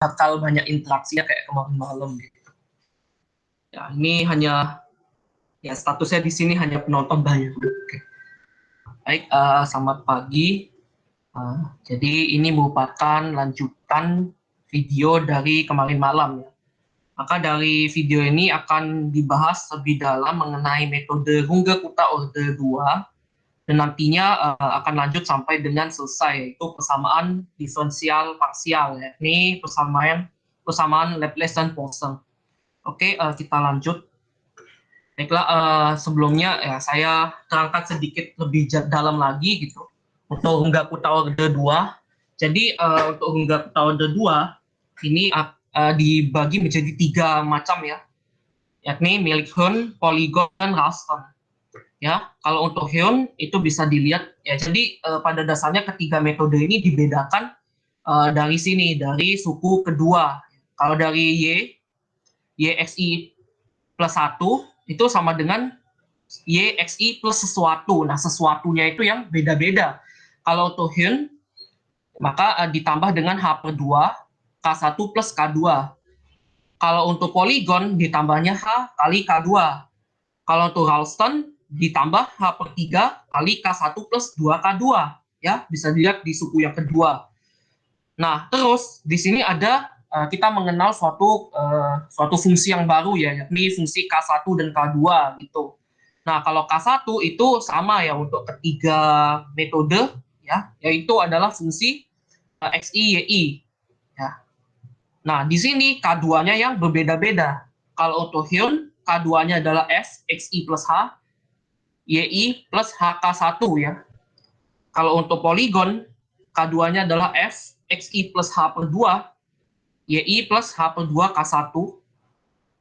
bakal banyak interaksinya kayak kemarin malam gitu. Ya, ini hanya ya statusnya di sini hanya penonton baru. Oke. Baik, selamat pagi. Jadi ini merupakan lanjutan video dari kemarin malam ya. Maka dari video ini akan dibahas lebih dalam mengenai metode Runge-Kutta Orde 2 dan nantinya akan lanjut sampai dengan selesai, yaitu persamaan diferensial parsial ya. Ini persamaan Laplace dan Poisson. Oke, kita lanjut. Baiklah, sebelumnya ya saya terangkan sedikit lebih dalam lagi gitu untuk Runge-Kutta Orde 2. Jadi untuk Runge-Kutta Orde 2 ini dibagi menjadi 3 macam ya, yakni milik Hund, Polygon, dan Ralston. Ya, kalau untuk Hund itu bisa dilihat ya. Jadi pada dasarnya ketiga metode ini dibedakan dari sini, dari suku kedua. Kalau dari YXI plus 1 itu sama dengan YXI plus sesuatu. Nah, sesuatunya itu yang beda-beda. Kalau untuk Hund, maka ditambah dengan H per 2, K1 plus K2. Kalau untuk Polygon, ditambahnya H kali K2. Kalau untuk Ralston, ditambah H per 3 kali K1 plus 2K2. Ya, bisa dilihat di suku yang kedua. Nah, terus di sini ada kita mengenal suatu fungsi yang baru ya, yakni fungsi K1 dan K2 gitu. Nah, kalau K1 itu sama ya untuk ketiga metode ya, yaitu adalah fungsi XI YI ya. Nah, di sini K2-nya yang berbeda-beda. Kalau untuk Hund, K2-nya adalah S XI plus H, YI plus HK1 ya. Kalau untuk Polygon, K2-nya adalah F XI plus H per 2, YI plus H per 2 K1.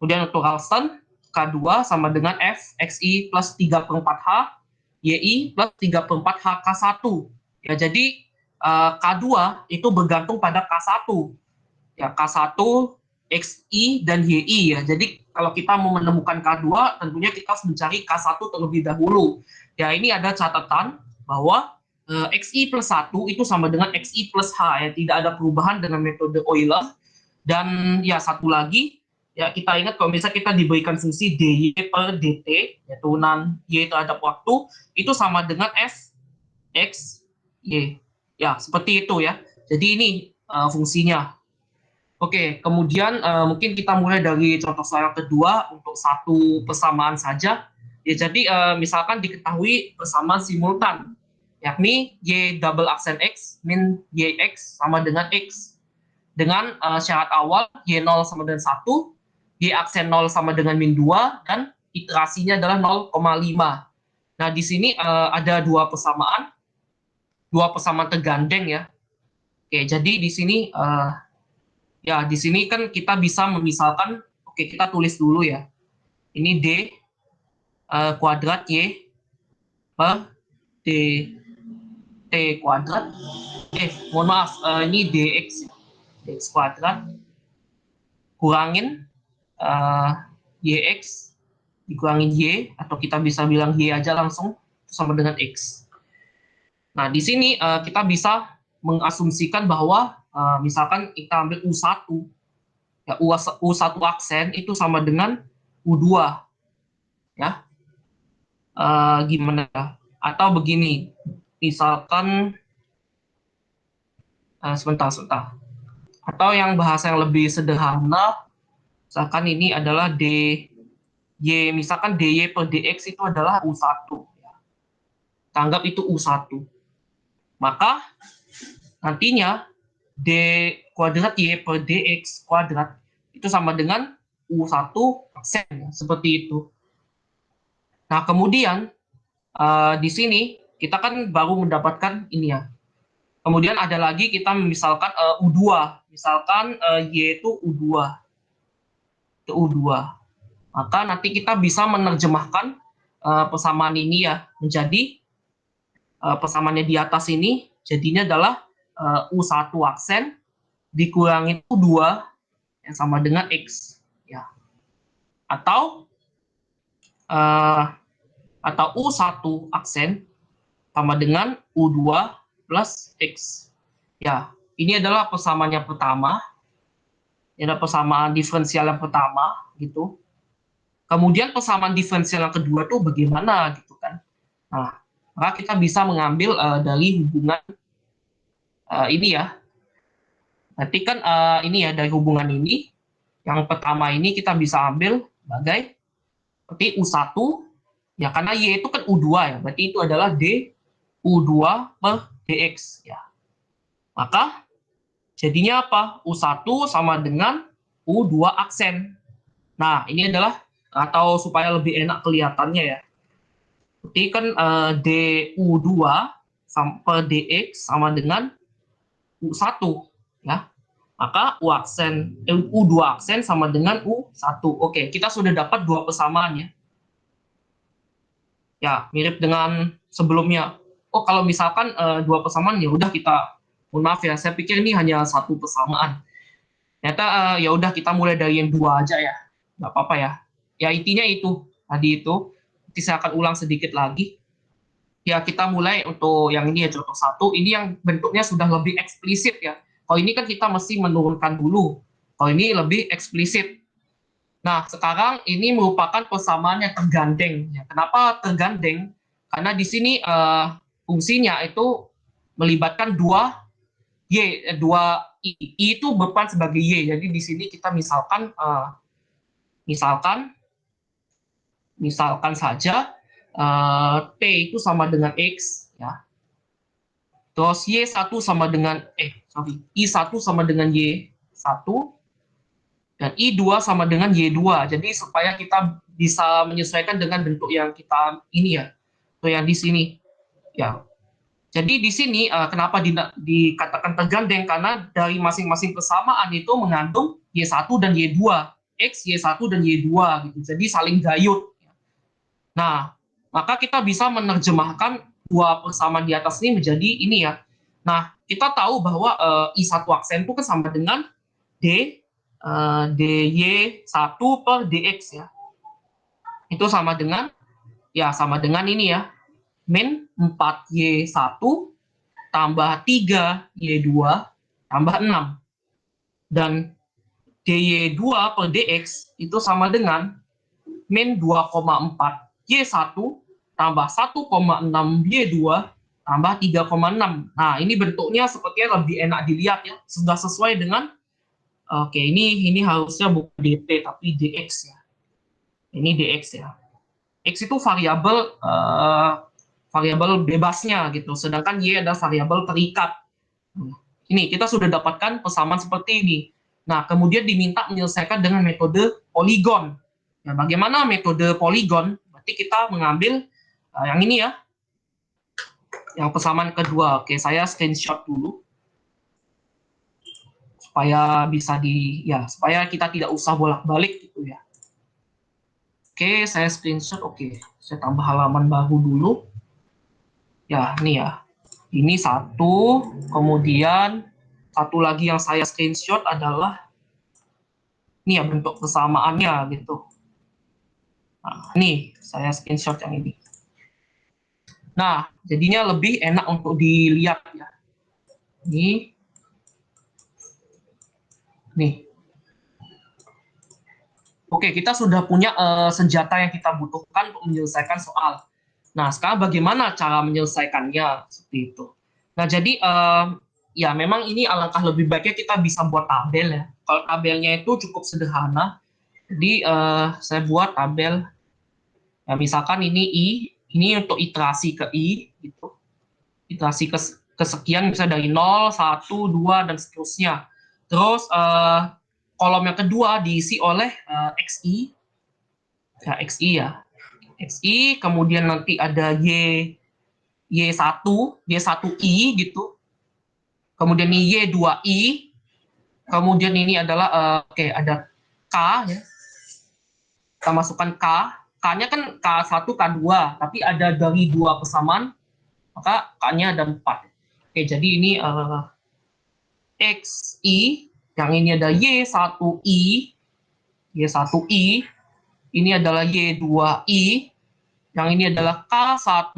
Kemudian untuk Ralston, K2 sama dengan F XI plus 3 per 4 H, YI plus 3 per 4 HK1. Ya, jadi K2 itu bergantung pada K1. Ya, K1, XI, dan YI ya. Jadi kalau kita mau menemukan K2, tentunya kita harus mencari K1 terlebih dahulu. Ya, ini ada catatan bahwa XI plus 1 itu sama dengan XI plus H ya. Tidak ada perubahan dengan metode Euler. Dan ya satu lagi, ya kita ingat kalau misalnya kita diberikan fungsi dy per dt, ya turunan y terhadap waktu, itu sama dengan f x y. Ya, seperti itu ya. Jadi ini fungsinya. Oke, kemudian mungkin kita mulai dari contoh soal kedua untuk satu persamaan saja. Ya, jadi misalkan diketahui persamaan simultan, yakni y double aksen x min yx sama dengan x. Dengan syarat awal y0 sama dengan 1, y aksen 0 sama dengan min 2, dan iterasinya adalah 0,5. Nah, di sini ada dua persamaan tergandeng ya. Oke, jadi di sini ya, di sini kan kita bisa memisalkan, oke kita tulis dulu ya. Ini D kuadrat Y per D T kuadrat. Mohon maaf, ini DX kuadrat kurangin YX dikurangin Y, atau kita bisa bilang Y aja langsung, sama dengan X. Nah, di sini kita bisa mengasumsikan bahwa misalkan kita ambil U1, ya U1 aksen itu sama dengan U2 ya. Gimana ya? Atau begini, misalkan sebentar. Atau yang bahasa yang lebih sederhana, misalkan ini adalah misalkan dy per dx itu adalah U1 ya. Kita anggap itu U1. Maka nantinya d kuadrat y per dx kuadrat itu sama dengan U1 aksen ya, seperti itu. Nah, kemudian di sini kita kan baru mendapatkan ini ya. Kemudian ada lagi kita misalkan U2, misalkan y itu U2. Itu U2. Maka nanti kita bisa menerjemahkan persamaan ini ya menjadi persamaannya di atas ini jadinya adalah U1 aksen dikurangin U2 yang sama dengan X ya. Atau U1 aksen sama dengan U2 plus X. Ya, ini adalah persamaan yang pertama. Ini ada persamaan diferensial yang pertama gitu. Kemudian persamaan diferensial yang kedua tuh bagaimana gitu kan. Nah, maka kita bisa mengambil dari hubungan ini ya. Nanti kan ini ya, dari hubungan ini, yang pertama ini kita bisa ambil sebagai seperti U1, ya karena Y itu kan U2 ya, berarti itu adalah D U2 per DX ya. Maka jadinya apa? U1 sama dengan U2 aksen. Nah, ini adalah, atau supaya lebih enak kelihatannya ya. Berarti kan DU2 per DX sama dengan U1 ya. Maka U2 aksen sama dengan U1. Oke, kita sudah dapat dua persamaan ya. Ya, mirip dengan sebelumnya. Oh, kalau misalkan dua persamaan ya udah kita, mohon maaf ya, saya pikir ini hanya satu persamaan. Ternyata ya udah kita mulai dari yang dua aja ya, nggak apa-apa ya. Ya intinya itu tadi itu. Nanti saya akan ulang sedikit lagi. Ya kita mulai untuk yang ini ya, contoh satu. Ini yang bentuknya sudah lebih eksplisit ya. Kalau ini kan kita mesti menurunkan dulu. Kalau ini lebih eksplisit. Nah, sekarang ini merupakan persamaan yang tergandeng. Ya, kenapa tergandeng? Karena di sini fungsinya itu melibatkan dua Y, dua I. I itu berperan sebagai Y. Jadi di sini kita misalkan saja T itu sama dengan X, ya. Terus I1 sama dengan Y1, dan I2 sama dengan Y2. Jadi supaya kita bisa menyesuaikan dengan bentuk yang kita ini ya, atau yang di sini. Ya. Jadi di sini kenapa dikatakan tergandeng, karena dari masing-masing persamaan itu mengandung Y1 dan Y2, X, Y1 dan Y2 gitu. Jadi saling gayut. Nah, maka kita bisa menerjemahkan dua persamaan di atas ini menjadi ini ya. Nah, kita tahu bahwa I1 aksen itu kan sama dengan D dy1 per dx ya. Itu sama dengan ini ya. Min 4y1 tambah 3y2 tambah 6. Dan dy2 per dx itu sama dengan min 2,4 y1 tambah 1,6 y2 tambah 3,6. Nah, ini bentuknya sepertinya lebih enak dilihat ya. Sudah sesuai dengan, oke, ini harusnya bukan dt tapi dx ya. Ini dx ya. X itu variabel bebasnya gitu, sedangkan y adalah variabel terikat. Ini kita sudah dapatkan persamaan seperti ini. Nah, kemudian diminta menyelesaikan dengan metode poligon. Nah, bagaimana metode poligon? Berarti kita mengambil yang ini ya, yang persamaan kedua. Oke, saya screenshot dulu supaya bisa supaya kita tidak usah bolak-balik gitu ya. Oke, saya screenshot. Oke, saya tambah halaman baru dulu. Ya, ini ya. Ini satu, kemudian satu lagi yang saya screenshot adalah ini ya, bentuk persamaannya gitu. Nah, ini saya screenshot yang ini. Nah, jadinya lebih enak untuk dilihat ya. Ini. Nih. Oke, kita sudah punya senjata yang kita butuhkan untuk menyelesaikan soal. Nah, sekarang bagaimana cara menyelesaikannya seperti itu. Nah, jadi ya memang ini alangkah lebih baiknya kita bisa buat tabel ya. Kalau tabelnya itu cukup sederhana. Jadi saya buat tabel. Ya, misalkan ini I, ini untuk iterasi ke I gitu. Iterasi kesekian bisa dari 0, 1, 2 dan seterusnya. Terus kolom yang kedua diisi oleh XI. Ya, XI ya. XI, kemudian nanti ada Y1I gitu. Kemudian ini Y2I. Kemudian ini adalah ada K ya. Kita masukkan K. K-nya kan K1, K2, tapi ada dari dua persamaan, maka K-nya ada 4. Oke, jadi ini XI, yang ini ada Y1I, Y1I, ini adalah Y2I, yang ini adalah K1,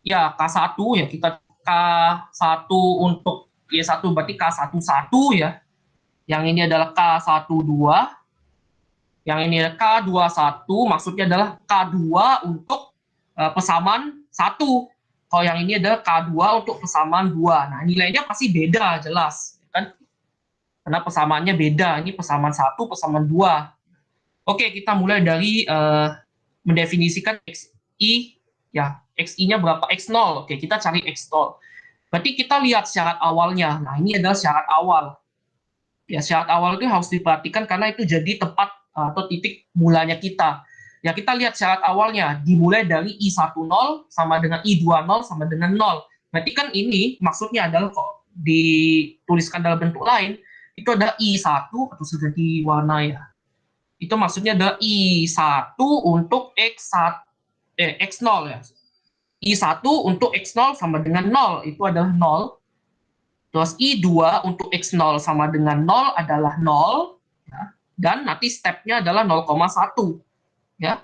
ya K1 ya, kita K1 untuk Y1 berarti K11 ya. Yang ini adalah K12. Yang ini adalah K21, maksudnya adalah K2 untuk pesamaan 1. Kalau yang ini adalah K2 untuk pesamaan 2. Nah, nilainya pasti beda, jelas. Kan? Karena persamaannya beda. Ini pesamaan 1, pesamaan 2. Oke, kita mulai dari mendefinisikan XI. Ya, XI-nya berapa? X0. Oke, kita cari X0. Berarti kita lihat syarat awalnya. Nah, ini adalah syarat awal. Ya, syarat awal itu harus diperhatikan karena itu jadi tempat atau titik mulanya kita. Ya, kita lihat syarat awalnya dimulai dari I10 sama dengan I20 sama dengan 0. Berarti kan ini maksudnya adalah kok dituliskan dalam bentuk lain, itu ada I1 atau sudah diwarna ya. Itu maksudnya adalah I1 untuk X0 ya. I1 untuk X0 sama dengan 0, itu adalah 0. Terus I2 untuk X0 sama dengan 0 adalah 0. Ya. Dan nanti stepnya adalah 0,1. Ya.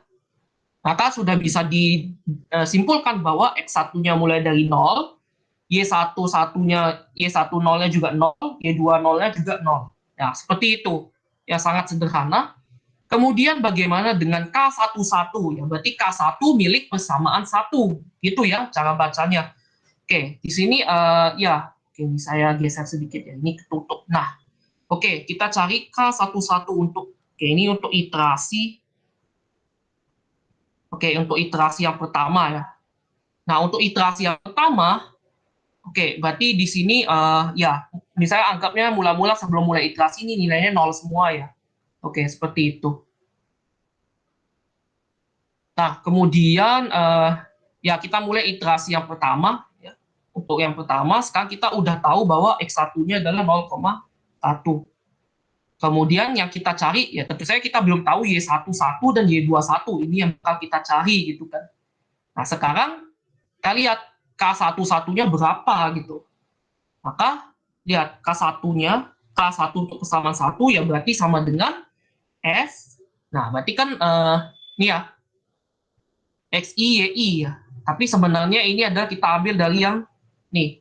Maka sudah bisa disimpulkan bahwa X1-nya mulai dari 0, Y1-1-nya, Y1-0-nya juga 0, Y2-0-nya juga 0. Ya, seperti itu. Ya, sangat sederhana. Kemudian bagaimana dengan K11? Ya, berarti K1 milik persamaan 1. Gitu ya cara bacanya. Oke, di sini ya, oke, ini saya geser sedikit ya. Ini ketutup. Nah, oke, kita cari K11 untuk, oke, ini untuk iterasi. Oke, untuk iterasi yang pertama ya. Nah, untuk iterasi yang pertama, oke, berarti di sini ya, misalnya anggapnya mula-mula sebelum mulai iterasi ini nilainya 0 semua ya. Oke, seperti itu. Nah, kemudian ya kita mulai iterasi yang pertama. Ya. Untuk yang pertama, sekarang kita udah tahu bahwa X1-nya adalah 0,1. Kemudian yang kita cari, ya tentu saja kita belum tahu Y11 dan Y21. Ini yang bakal kita cari gitu kan. Nah, sekarang kita lihat K11-nya berapa gitu. Maka lihat K1-nya, K1 untuk kesamaan 1 ya berarti sama dengan F. Nah, berarti kan ini ya, XI, YI ya. Tapi sebenarnya ini adalah kita ambil dari yang nih,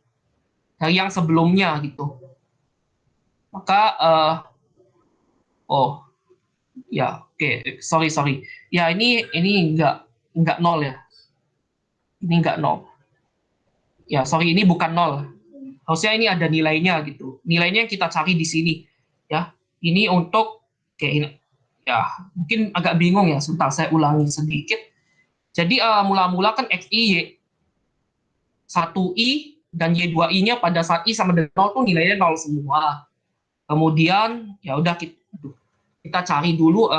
dari yang sebelumnya gitu. Maka oh ya, oke, sorry. Ya ini enggak 0 ya. Ini enggak 0. Ya, sorry, ini bukan 0. Harusnya ini ada nilainya gitu. Nilainya yang kita cari di sini ya. Ini untuk oke ini ya, mungkin agak bingung ya. Sebentar saya ulangi sedikit. Jadi mula-mula kan XI 1i dan Y2i-nya pada saat i sama dengan 0 tuh nilainya 0 semua. Kemudian ya udah kita cari dulu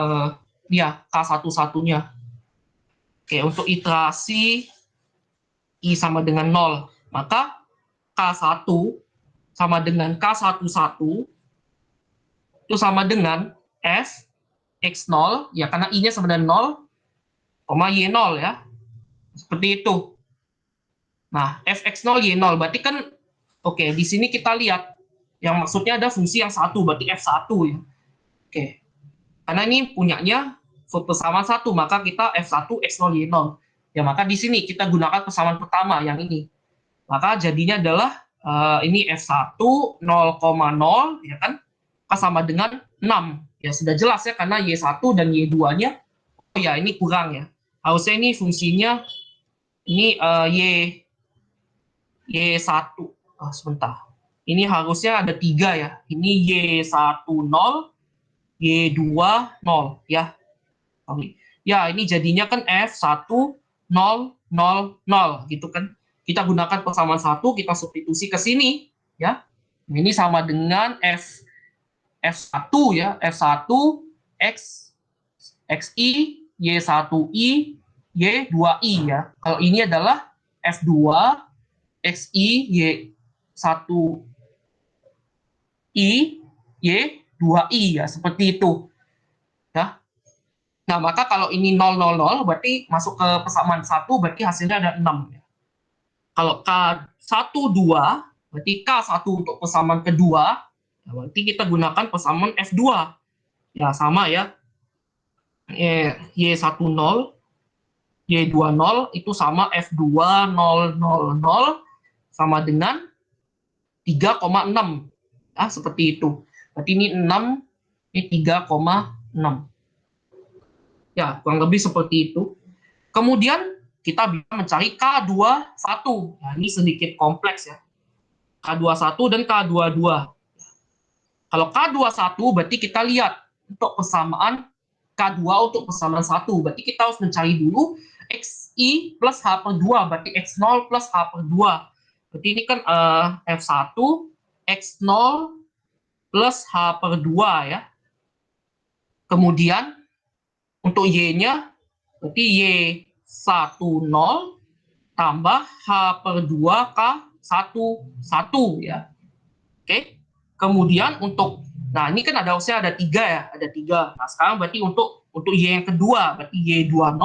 ya K11-nya. Oke, untuk iterasi i sama dengan 0, maka K1 sama dengan K11 itu sama dengan F X0 ya karena i-nya sama dengan 0, Y0 ya. Seperti itu. Nah, Fx0 Y0 berarti kan oke, di sini kita lihat yang maksudnya ada fungsi yang satu berarti F1 ya. Oke. Karena ini punyanya persamaan 1, maka kita F1 X0 Y0. Ya, maka di sini kita gunakan persamaan pertama yang ini. Maka jadinya adalah ini F1 0,0 ya kan? Sama dengan 6. Ya sudah jelas ya karena Y1 dan Y2-nya oh ya ini kurang ya. Harusnya ini fungsinya ini Y1. Sebentar. Ini harusnya ada 3 ya. Ini Y10, Y2 0 ya. Ya, ini jadinya kan F1 0 0 0 gitu kan. Kita gunakan persamaan 1, kita substitusi ke sini ya. Ini sama dengan F1 ya, F1 X XI Y1I Y2I ya. Kalau ini adalah F2 XI Y1I Y2I ya, seperti itu. Ya. Nah, maka kalau ini 0 0 0 berarti masuk ke persamaan 1 berarti hasilnya ada 6 ya. Kalau K12 berarti K1 untuk persamaan kedua, ya berarti kita gunakan persamaan F2. Ya, sama ya. Y10 Y20 itu sama F2 0 0 0 sama dengan 3,6. Ya, seperti itu. Berarti ini 6, ini 3,6. Ya, kurang lebih seperti itu. Kemudian kita bisa mencari K21. Nah, ini sedikit kompleks ya. K21 dan K22. Kalau K21 berarti kita lihat untuk persamaan K2 untuk persamaan 1. Berarti kita harus mencari dulu XI plus H per 2. Berarti X0 plus H per 2. Berarti ini kan F1 X0 plus H per 2 ya. Kemudian untuk Y-nya berarti Y10 tambah H per 2 K11 ya. Oke. Kemudian untuk, nah ini kan ada harusnya ada 3 ya, ada 3. Nah sekarang berarti untuk Y yang kedua, berarti Y20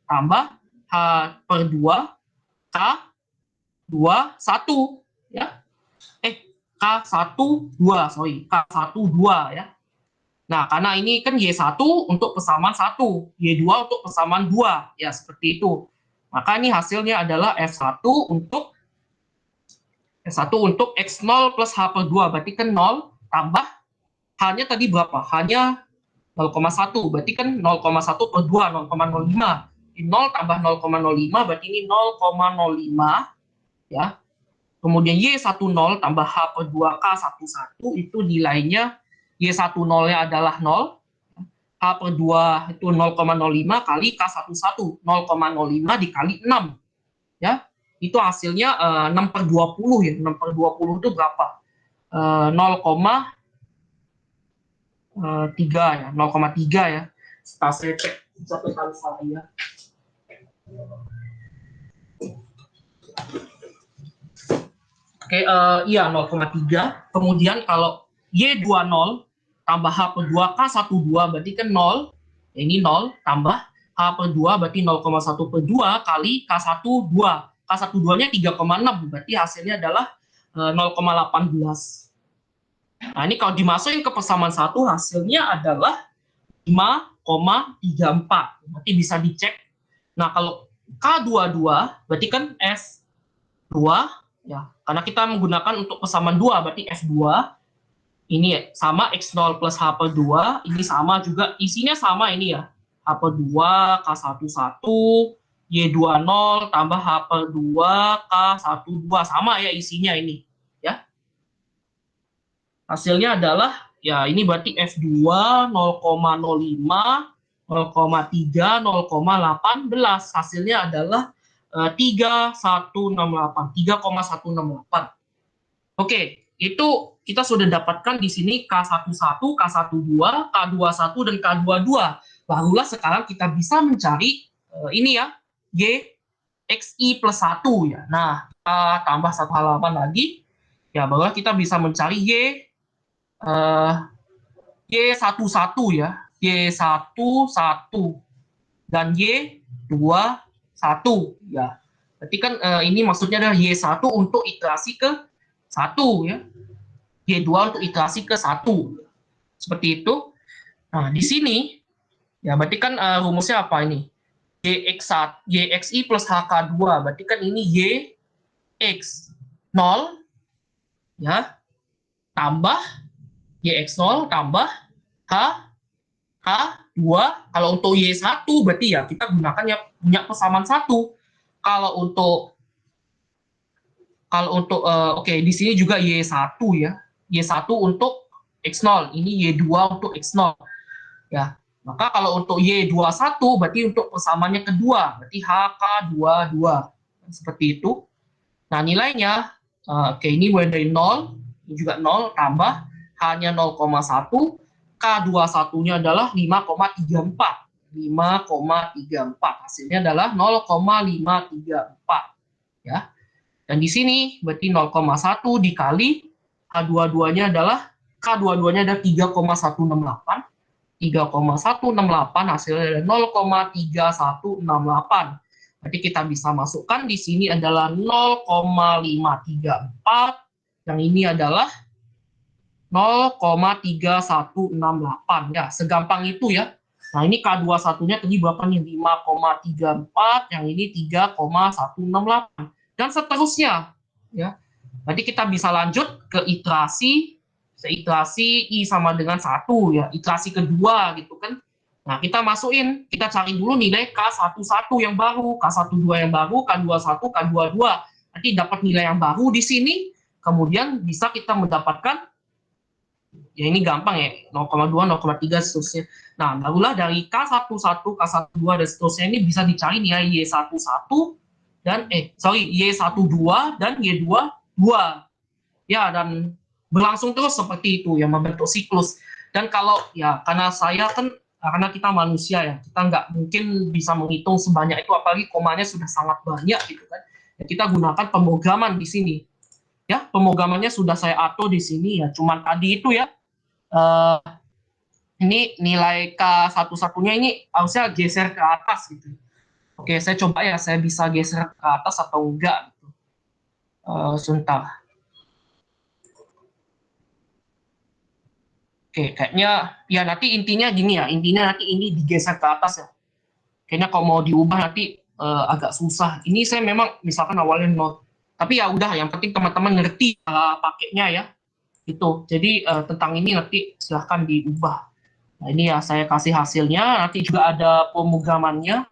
tambah H per 2 K21 ya. K12, sorry, K12 ya. Nah karena ini kan Y1 untuk persamaan 1, Y2 untuk persamaan 2, ya seperti itu. Maka ini hasilnya adalah F1 untuk X0 plus H per 2, berarti kan 0 tambah H-nya tadi berapa? H-nya 0,1, berarti kan 0,1 per 2, 0,05. 0 tambah 0,05, berarti ini 0,05. Ya. Kemudian Y10 tambah H per 2 K11, itu nilainya Y10-nya adalah 0. H per 2 itu 0,05 kali K11, 0,05 dikali 6. Ya. Itu hasilnya 6 per 20 ya. 6 per 20 itu berapa? 0,3 ya. 0,3 ya. Setelah saya cek satu kali saya. Oke, iya 0,3. Kemudian kalau Y20 tambah H per 2 K12 berarti kan 0. Ini 0 tambah H per 2 berarti 0,1 per 2 kali K12. K12-nya 3,6, berarti hasilnya adalah 0,18. Nah, ini kalau dimasukin ke persamaan 1, hasilnya adalah 5,34. Nanti bisa dicek. Nah, kalau K22, berarti kan S2, ya, karena kita menggunakan untuk persamaan 2, berarti F2. Ini sama X0 plus H per 2, ini sama juga, isinya sama ini ya. H per 2, K11, Y20 tambah H per 2, K12, sama ya isinya ini. Ya. Hasilnya adalah, ya ini berarti F2 0,05, 0,3, 0,18. Hasilnya adalah 3,168. Oke, itu kita sudah dapatkan di sini K11, K12, K21, dan K22. Barulah sekarang kita bisa mencari ini ya, Y XI plus 1 ya. Nah, kita tambah satu halaman lagi, ya barulah kita bisa mencari Y11 ya, Y11 dan Y21 ya. Berarti kan ini maksudnya adalah Y1 untuk iterasi ke 1 ya. Y2 untuk iterasi ke 1. Seperti itu. Nah, di sini ya berarti kan rumusnya apa ini? YXI plus HK2, berarti kan ini YX0 ya tambah YX0 tambah H2. Kalau untuk Y1 berarti ya kita gunakan ya punya persamaan 1. Kalau untuk oke, di sini juga Y1 ya. Y1 untuk X0, ini Y2 untuk X0. Ya. Maka kalau untuk Y21 berarti untuk persamaannya kedua, berarti HK22. Seperti itu. Nah, nilainya oke, ini mulai dari 0, ini juga 0 tambah H-nya 0,1, K21-nya adalah 5,34. 5,34. Hasilnya adalah 0,534 ya. Dan di sini berarti 0,1 dikali K22-nya adalah adalah 3,168. 3,168 hasilnya adalah 0,3168. Berarti kita bisa masukkan di sini adalah 0,534. Yang ini adalah 0,3168 ya. Segampang itu ya. Nah, ini K21-nya tadi berapa nih? 5,34, yang ini 3,168. Dan seterusnya ya. Berarti kita bisa lanjut ke iterasi I sama dengan 1 ya, iterasi kedua gitu kan. Nah, kita masukin, kita cari dulu nilai K11 yang baru, K12 yang baru, K21, K22. Nanti dapat nilai yang baru di sini, kemudian bisa kita mendapatkan, ya ini gampang ya, 0,2, 0,3, seterusnya. Nah, barulah dari K11, K12, dan seterusnya ini bisa dicari nilai Y11 dan, Y12 dan Y22. Ya, dan berlangsung terus seperti itu, ya, membentuk siklus. Dan kalau, ya, karena kita manusia ya, kita nggak mungkin bisa menghitung sebanyak itu, apalagi komanya sudah sangat banyak gitu kan. Ya, kita gunakan pemrograman di sini. Ya, pemrogramannya sudah saya atur di sini ya, cuman tadi itu ya, ini nilai K11-nya ini harusnya geser ke atas gitu. Oke, saya coba ya, saya bisa geser ke atas atau enggak gitu. Sebentar. Oke, kayaknya ya nanti intinya gini ya, intinya nanti ini digeser ke atas ya. Kayaknya kalau mau diubah nanti agak susah. Ini saya memang misalkan awalnya 0, tapi ya udah, yang penting teman-teman ngerti pakainya ya. Itu. Jadi tentang ini nanti silahkan diubah. Nah, ini ya saya kasih hasilnya, nanti juga ada pemrogramannya.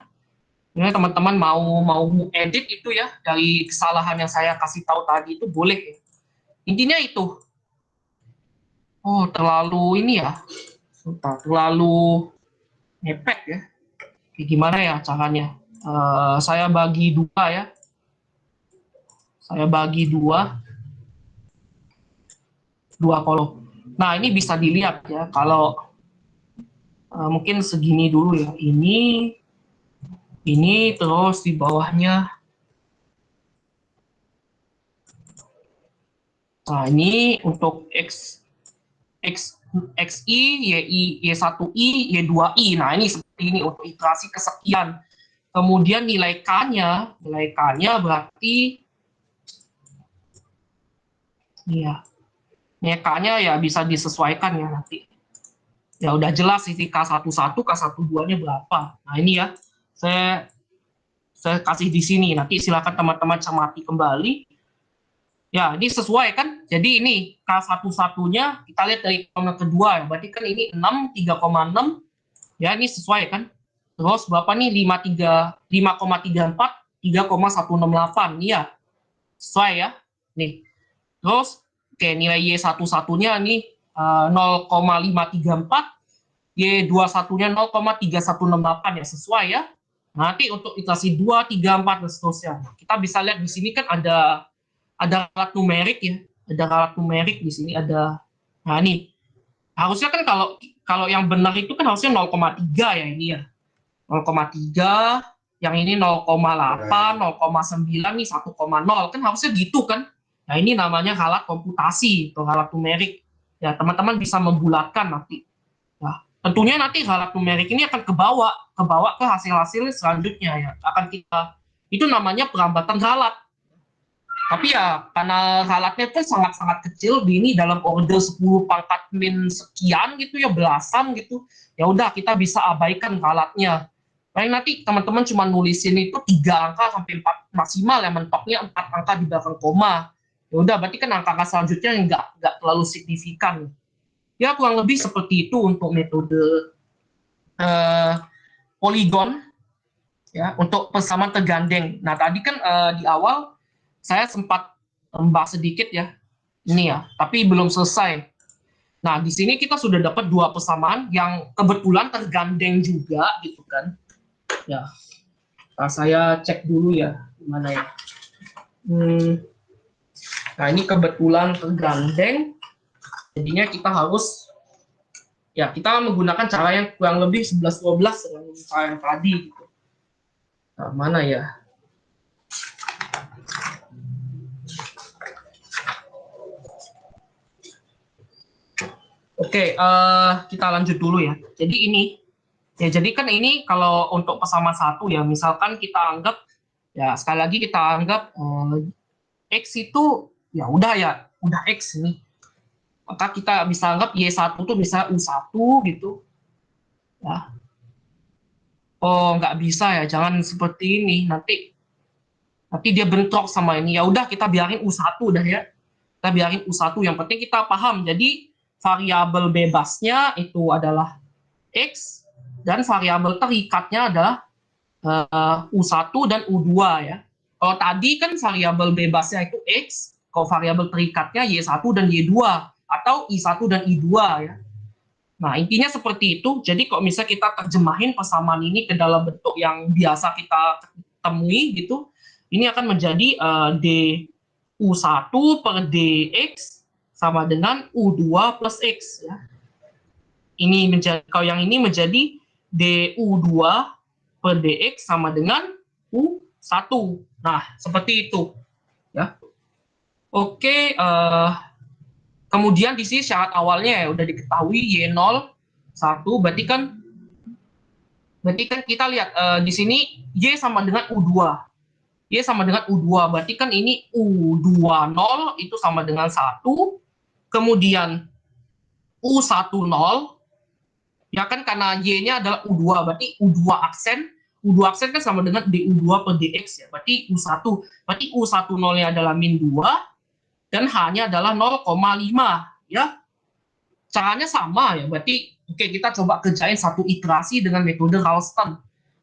Ini teman-teman mau edit itu ya, dari kesalahan yang saya kasih tahu tadi itu boleh ya. Intinya itu. Oh, terlalu ini ya. Terlalu ngepek ya. Gimana ya caranya? Saya bagi dua ya. Saya bagi dua kolom. Nah, ini bisa dilihat ya, kalau mungkin segini dulu ya. Ini terus di bawahnya. Nah, ini untuk XI, Y1I, Y2I. Nah, ini seperti ini untuk iterasi kesekian. Kemudian nilai K-nya berarti ya, nilai K-nya ya bisa disesuaikan ya nanti. Ya udah jelas sih K11, K12-nya berapa. Nah, ini ya, saya kasih di sini. Nanti silakan teman-teman cermati kembali. Ya, ini sesuai kan? Jadi ini K11-nya kita lihat dari kolom kedua ya. Berarti kan ini 6, 3,6. Ya, ini sesuai kan? Terus berapa nih? 5,34, 3,168. Iya, sesuai ya. Nih. Terus oke, nilai Y11-nya nih 0,534, Y21-nya 0,3168 ya, sesuai ya. Nanti untuk iterasi 2, 3, 4 dan seterusnya. Kita bisa lihat di sini kan ada alat numerik ya. Ada alat numerik di sini ada. Nah, ini harusnya kan kalau yang benar itu kan harusnya 0,3 ya ini ya. 0,3, yang ini 0,8, 0,9, nih 1,0 kan harusnya gitu kan. Nah, ini namanya alat komputasi atau alat numerik. Ya, teman-teman bisa membulatkan nanti. Nah, tentunya nanti alat numerik ini akan kebawa ke hasil-hasil selanjutnya ya. Itu namanya perambatan alat. Tapi ya karena alatnya itu sangat-sangat kecil, ini dalam order 10 pangkat min sekian gitu ya, belasan gitu. Ya udah, kita bisa abaikan alatnya. Paling nanti teman-teman cuma nulisin itu 3 angka sampai 4 maksimal ya, mentoknya 4 angka di belakang koma. Ya udah, berarti kan angka-angka selanjutnya nggak terlalu signifikan. Ya kurang lebih seperti itu untuk metode poligon ya, untuk persamaan tergandeng. Nah, tadi kan di awal saya sempat membahas sedikit ya, ini ya, tapi belum selesai. Nah, di sini kita sudah dapat dua persamaan yang kebetulan tergandeng juga gitu kan. Ya, saya cek dulu ya, gimana ya. Nah, ini kebetulan tergandeng, jadinya kita harus, ya kita menggunakan cara yang kurang lebih 11-12 dengan cara yang tadi. Gitu. Nah, mana ya? Oke, kita lanjut dulu ya. Jadi ini, ya jadi kan ini kalau untuk persamaan satu ya, misalkan kita anggap, ya sekali lagi kita anggap X itu ya udah X ini. Maka kita bisa anggap Y1 itu bisa U1 gitu. Ya. Oh, nggak bisa ya, jangan seperti ini. Nanti dia bentrok sama ini. Ya udah, kita biarin U1 dah ya. kita biarin U1, yang penting kita paham. Jadi variabel bebasnya itu adalah X, dan variabel terikatnya adalah U1 dan U2 ya. Kalau tadi kan variabel bebasnya itu X, kalau variabel terikatnya Y1 dan Y2, atau I1 dan I2 ya. Nah, intinya seperti itu. Jadi kalau misalnya kita terjemahin persamaan ini ke dalam bentuk yang biasa kita temui gitu, ini akan menjadi U1 per dx sama dengan U2 plus X ya. Ini menjadi, kalau yang ini menjadi du2 per dx sama dengan U1. Nah, seperti itu ya. Oke, kemudian di sini syarat awalnya ya udah diketahui Y0 1, berarti kan kita lihat di sini Y sama dengan U2. Y sama dengan U2, berarti kan ini U20 itu sama dengan 1, kemudian U10 ya kan, karena Y-nya adalah U2, berarti U2 aksen. U2 aksen kan sama dengan du2 per dx ya, berarti U1. Berarti U10-nya adalah min 2, dan H-nya adalah 0,5 ya. Caranya sama ya, berarti oke, kita coba kerjain satu iterasi dengan metode Ralston.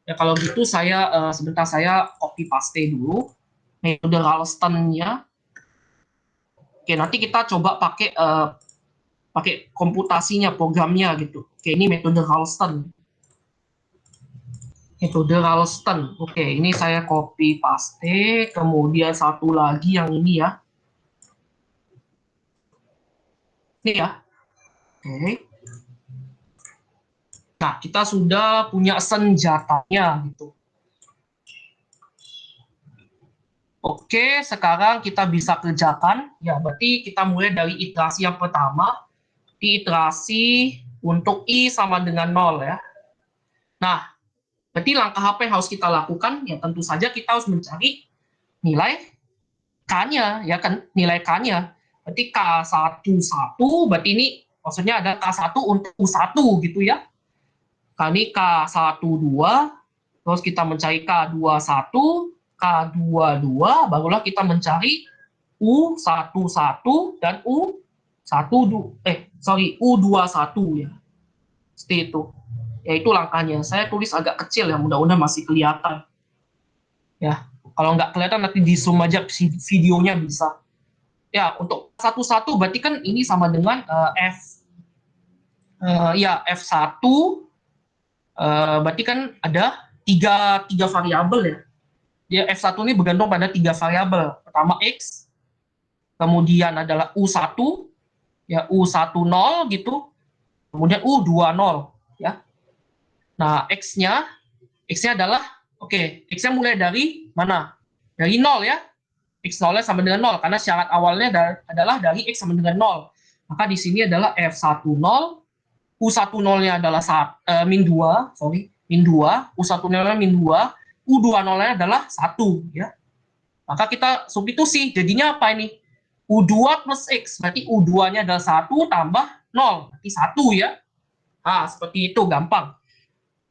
Ya kalau gitu saya sebentar saya copy paste dulu metode Ralston-nya. Oke, nanti kita coba pakai pakai komputasinya, programnya gitu. Oke, ini metode Ralston. Metode Ralston. Oke, ini saya copy paste, kemudian satu lagi yang ini ya. Ini ya. Oke. Nah, kita sudah punya senjatanya gitu. Oke, sekarang kita bisa kerjakan. Ya, berarti kita mulai dari iterasi yang pertama. Di iterasi untuk I sama dengan 0 ya. Nah, berarti langkah apa yang harus kita lakukan? Ya, tentu saja kita harus mencari nilai K-nya, ya kan? Nilai K-nya. Berarti K11, berarti ini maksudnya ada K1 untuk U1 gitu ya. Kali K12, terus kita mencari K21, K22, barulah kita mencari U11 dan U21 ya. Seperti itu. Ya itu langkahnya. Saya tulis agak kecil ya, mudah-mudahan masih kelihatan. Ya, kalau nggak kelihatan nanti di zoom aja videonya bisa. Ya, untuk satu berarti kan ini sama dengan F1, berarti kan ada tiga variabel ya. Dia F1 ini bergantung pada 3 variabel. Pertama X, kemudian adalah U1, ya U10 gitu, kemudian U20 ya. Nah, X-nya adalah X-nya mulai dari mana? Dari 0 ya. X0-nya sama dengan 0 karena syarat awalnya adalah dari X sama dengan 0. Maka di sini adalah F10, U10-nya adalah min 2, U10-nya min 2, U20-nya adalah 1 ya. Maka kita substitusi, jadinya apa ini? U2 plus X, berarti U2-nya adalah 1 tambah 0, berarti 1 ya. Nah, seperti itu, gampang.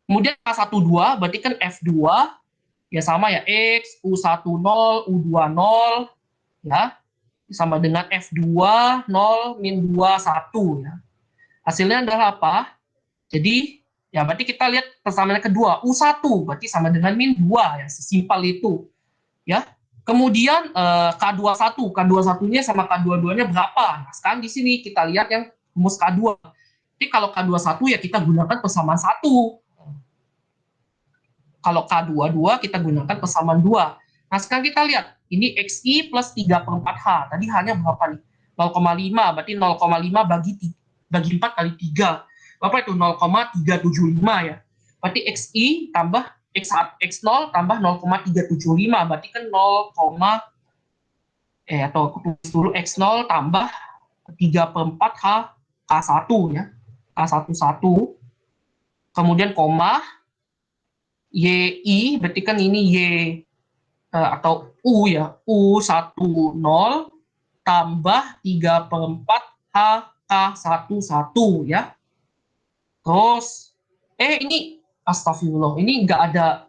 Kemudian K12, berarti kan F2, ya sama ya, X, U10, U20, ya, sama dengan F2, 0, min 2, 1, ya. Hasilnya adalah apa? Jadi, ya berarti kita lihat persamaan kedua, U1, berarti sama dengan min 2, ya, sesimpel itu. Ya. Kemudian K21-nya sama K22-nya berapa? Nah, sekarang di sini kita lihat yang rumus K2. Jadi kalau K21 ya kita gunakan persamaan 1. Kalau K22 kita gunakan persamaan 2. Nah, sekarang kita lihat. Ini XI plus 3/4H. Tadi H-nya berapa nih? 0,5. Berarti 0,5 bagi 4 kali 3. Berapa itu? 0,375 ya. Berarti XI tambah X0 tambah 0,375. Berarti kan atau aku tulis dulu X0 tambah 3/4H K1 ya. K11. Kemudian koma YI, berarti kan ini Y atau U ya, U10 tambah 3/4 HK11 ya. Terus ini astagfirullah, ini nggak ada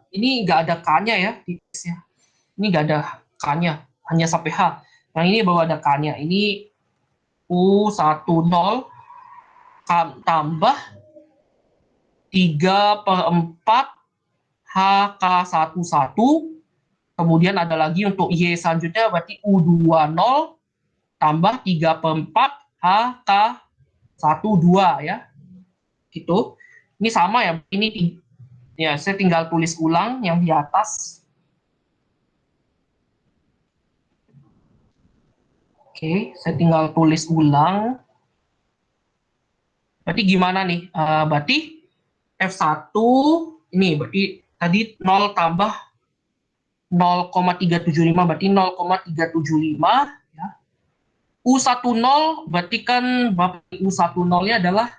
K-nya ya, ini nggak ada K-nya, hanya sampai H. Yang ini baru ada K-nya. Ini U10 tambah 3/4 HK11. Kemudian ada lagi untuk Y selanjutnya berarti U20 tambah 3/4 HK12 ya. Gitu. Ini sama ya, ini ya saya tinggal tulis ulang yang di atas. Oke, saya tinggal tulis ulang. Berarti gimana nih? Berarti F1 ini berarti tadi 0 tambah 0,375 berarti 0,375 ya. U10 berarti kan U10-nya adalah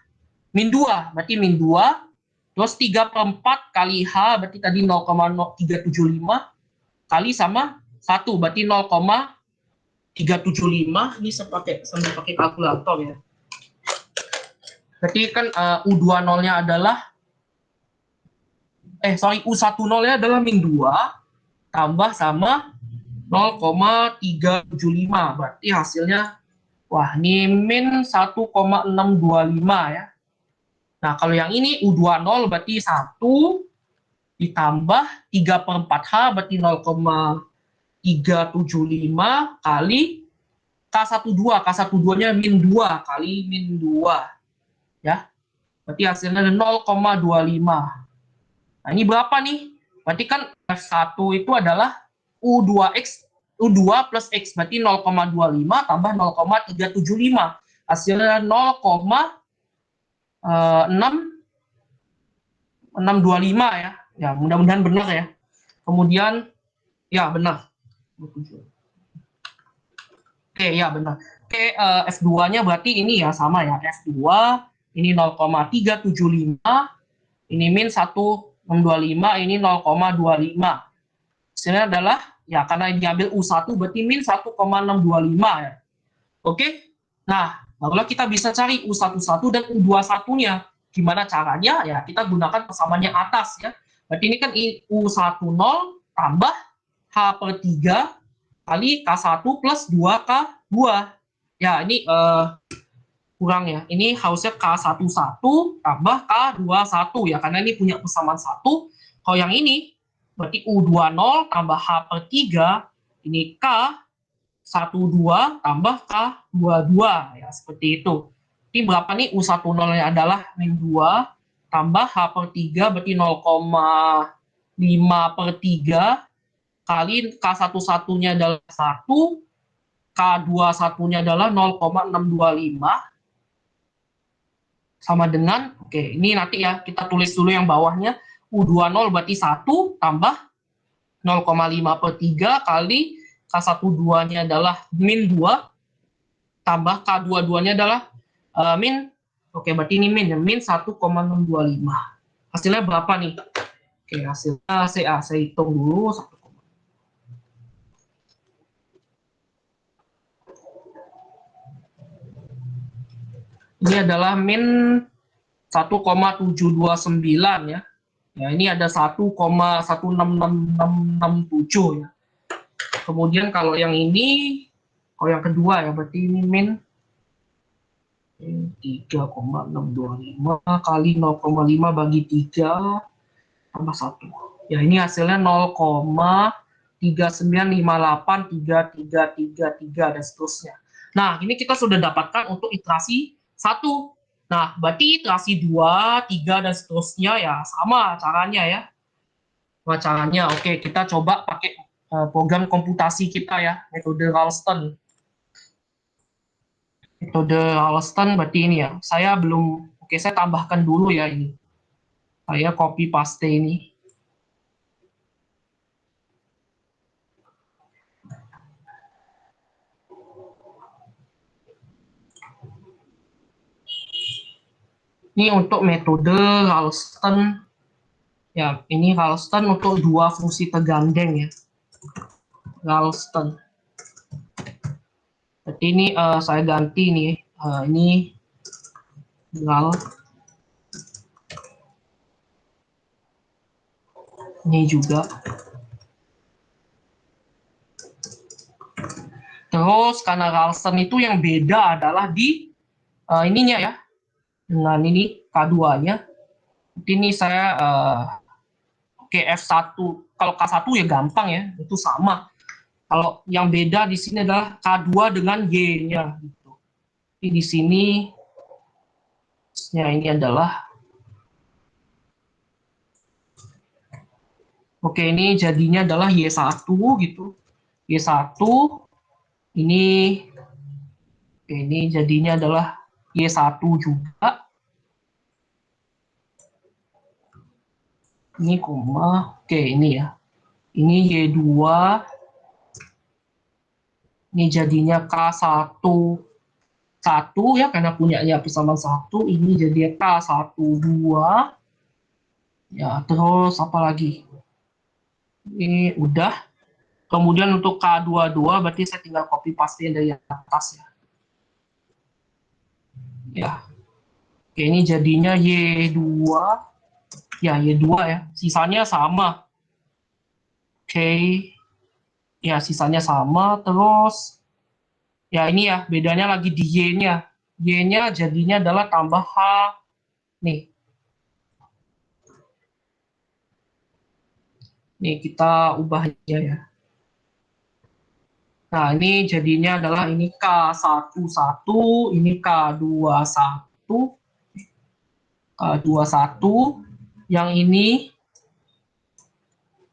min 2, berarti min 2 terus 3/4 kali H berarti tadi 0,375 kali sama 1 berarti 0,375. Ini sambil pakai kalkulator ya. Berarti kan U20-nya adalah U10-nya adalah min 2 tambah sama 0,375. Berarti hasilnya, wah ini min 1,625 ya. Nah kalau yang ini U20 berarti 1 ditambah 3/4H berarti 0,375 kali K12. K12-nya min 2 kali min 2 ya. Berarti hasilnya 0,25. Nah ini berapa nih? Berarti kan F1 itu adalah U2X, U2 plus X, berarti 0,25 tambah 0,375. Hasilnya 0,625 ya. Ya, mudah-mudahan benar ya. Kemudian, ya benar. Oke, ya benar. Oke, F2-nya berarti ini ya sama ya. F2, ini 0,375, ini min 1,625, ini 0,25. Hasilnya adalah, ya karena diambil U1 berarti min 1,625 ya. Oke, nah barulah kita bisa cari U11 dan U21-nya. Gimana caranya? Ya kita gunakan persamaan yang atas ya. Berarti ini kan U10 tambah H/3 kali K1 plus 2K2. Ya ini kurang ya. Ini harusnya K11 tambah K21 ya. Karena ini punya persamaan 1. Kalau yang ini berarti U20 tambah H/3 ini K12 tambah K22 ya seperti itu. Ini berapa nih? U10-nya adalah min 2 tambah H/3 berarti 0,5/3 kali K11-nya adalah 1, K21-nya adalah 0,625 sama dengan, oke ini nanti ya kita tulis dulu yang bawahnya, U20 berarti 1 tambah 0,5/3 kali K12-nya adalah min 2 tambah K22-nya adalah min, oke berarti ini min 1,625. Hasilnya berapa nih? Oke hasilnya saya hitung dulu. Ini adalah min 1,729 ya. Ya ini ada 1,16667 ya. Kemudian kalau yang ini, kalau yang kedua ya berarti ini min 3,625 kali 0,5 bagi 3 tambah 1. Ya ini hasilnya 0,3958333 dan seterusnya. Nah, ini kita sudah dapatkan untuk iterasi 1. Nah, berarti iterasi 2, 3 dan seterusnya ya sama caranya ya. Nah, caranya oke, kita coba pakai program komputasi kita ya, metode Ralston. Metode Ralston berarti ini ya. Saya belum, oke saya tambahkan dulu ya ini. Saya copy paste ini. Ini untuk metode Ralston. Ya, ini Ralston untuk dua fungsi tergandeng ya. Ralston. Jadi ini saya ganti nih. Ini Ral. Ini juga. Terus karena Ralston itu yang beda adalah di ininya ya, dengan ini K2-nya. Ini saya oke F1. Kalau K1 ya gampang ya, itu sama. Kalau yang beda di sini adalah K2 dengan Y-nya gitu. Jadi di sini ya ini adalah oke, ini jadinya adalah Y1 gitu. Y1 ini jadinya adalah Y1 juga. Ini koma. Oke, ini ya. Ini Y2. Ini jadinya K1 1 ya karena punyanya persamaan 1. Ini jadinya K1 2. Ya, terus apa lagi? Ini udah. Kemudian untuk K22 berarti saya tinggal copy paste dari atas ya. Ya. Oke, ini jadinya Y2. Ya, Y2 ya. Sisanya sama. Oke. Ya, sisanya sama. Terus ya ini ya, bedanya lagi di Y-nya. Y-nya jadinya adalah tambah H. Nih. Nih, kita ubah aja ya. Nah, ini jadinya adalah ini K11, ini K21, K21. Yang ini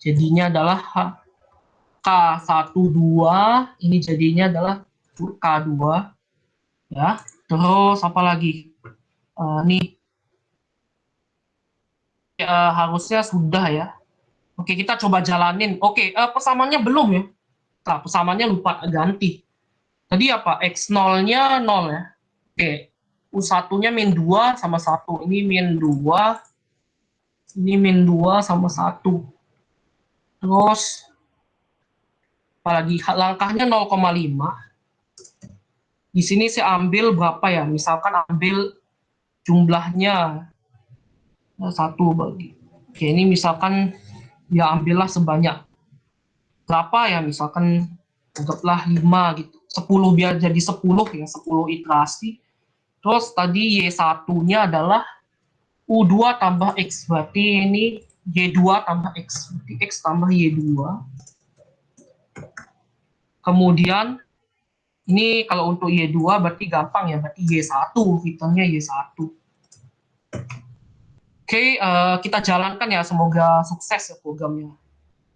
jadinya adalah K12, ini jadinya adalah K2. Ya, terus apa lagi? Nih, harusnya sudah ya. Oke, kita coba jalanin. Oke, persamaannya belum ya. Nah, persamaannya lupa ganti. Tadi apa? X0-nya 0 ya. Oke, U1-nya min 2 sama 1. Ini min 2. Ini min 2 sama 1. Terus, apalagi langkahnya 0,5. Di sini saya ambil berapa ya? Misalkan ambil jumlahnya 1 bagi. Oke, ini misalkan ya ambillah sebanyak berapa ya? Misalkan anggaplah 5 gitu. 10 biar jadi 10 ya, 10 iterasi. Terus tadi Y1-nya adalah U2 tambah X. Berarti ini Y2 tambah X. Berarti X tambah Y2. Kemudian ini kalau untuk Y2 berarti gampang ya. Berarti Y1. Hitungannya Y1. Oke, kita jalankan ya. Semoga sukses ya programnya.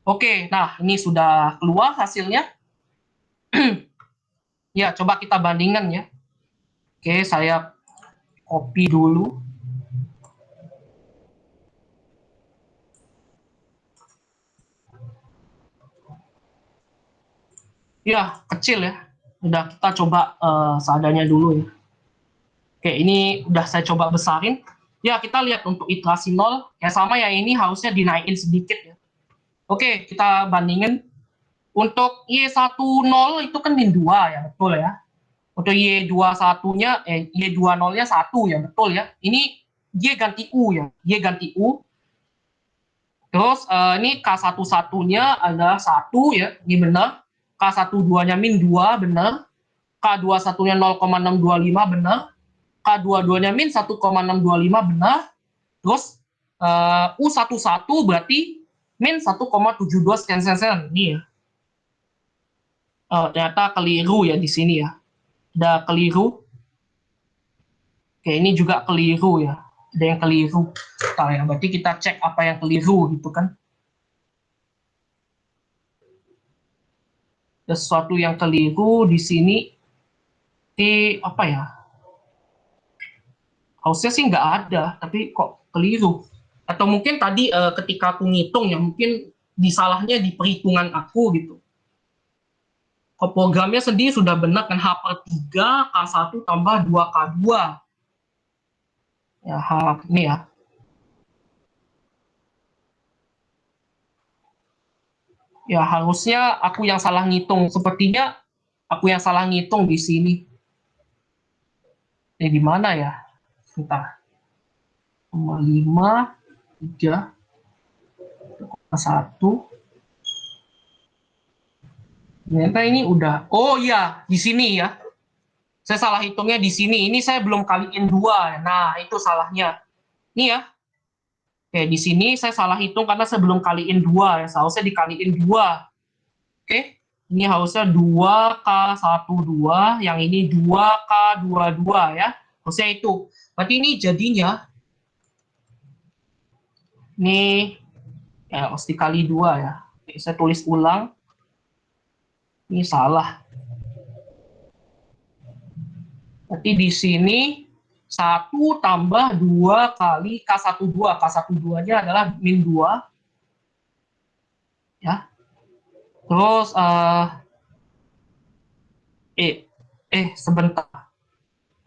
Oke, nah ini sudah keluar hasilnya. Ya, coba kita bandingkan ya. Oke, saya copy dulu. Ya, kecil ya. Udah kita coba seadanya dulu ya. Oke, ini udah saya coba besarin. Ya, kita lihat untuk iterasi 0. Ya sama ya, ini harusnya dinaikin sedikit ya. Oke, kita bandingin. Untuk Y10 itu kan min 2 ya, betul ya. Untuk Y21-nya, Y20-nya 1 ya, betul ya. Ini Y ganti U ya, Y ganti U. Terus ini K11-nya adalah 1 ya, ini benar. K12-nya min 2 benar. K21-nya 0,625 benar. K22-nya min 1,625 benar. Terus U11 berarti min 1,72 sekian. Ini ya. Ternyata keliru ya di sini ya. Ada keliru. Oke, ini juga keliru ya. Ada yang keliru. Bentar ya, berarti kita cek apa yang keliru gitu kan. Ada sesuatu yang keliru di sini. Di apa ya? Harusnya sih nggak ada, tapi kok keliru. Atau mungkin tadi ketika aku ngitung ya, mungkin disalahnya di perhitungan aku gitu. Kok programnya sendiri sudah benar kan, H/3 K1 tambah 2K2. Ya, ini ya. Ya, harusnya aku yang salah ngitung. Sepertinya aku yang salah ngitung di sini. Ini di mana ya? Entah. 5, 3, 1. Ternyata ini udah. Oh iya, di sini ya. Saya salah hitungnya di sini. Ini saya belum kaliin 2. Nah, itu salahnya. Ini ya. Oke, di sini saya salah hitung karena saya belum kaliin 2 ya. Seharusnya dikaliin 2. Oke. Ini harusnya 2K12, yang ini 2K22 ya. Harusnya itu. Berarti ini jadinya ini ya harus dikali 2 ya. Oke, saya tulis ulang. Ini salah. Berarti di sini 1 tambah 2 kali K12. K12-nya adalah min 2. Ya. Terus, sebentar.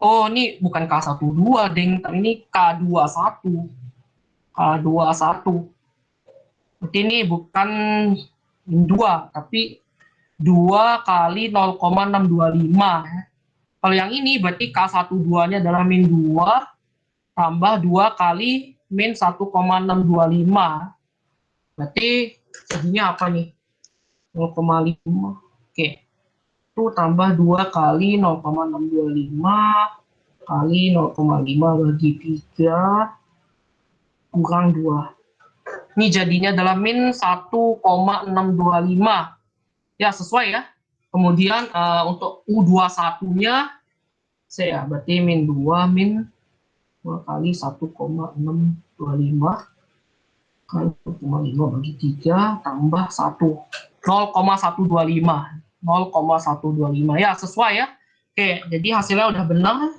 Oh, ini bukan K12, deng. Ini K21. K21. Berarti ini bukan min 2, tapi 2 kali 0,625. Kalau yang ini berarti K12-nya adalah min 2 tambah 2 kali min 1,625. Berarti jadinya apa nih? 0,5. Oke. Itu tambah 2 kali 0,625 kali 0,5 bagi 3 kurang 2. Ini jadinya adalah min 1,625. Ya, sesuai ya. Kemudian untuk U21-nya, saya berarti min 2 kali 1,625 kali 1,5 bagi 3 tambah 1. 0,125. 0,125. Ya, sesuai ya. Oke, jadi hasilnya udah benar.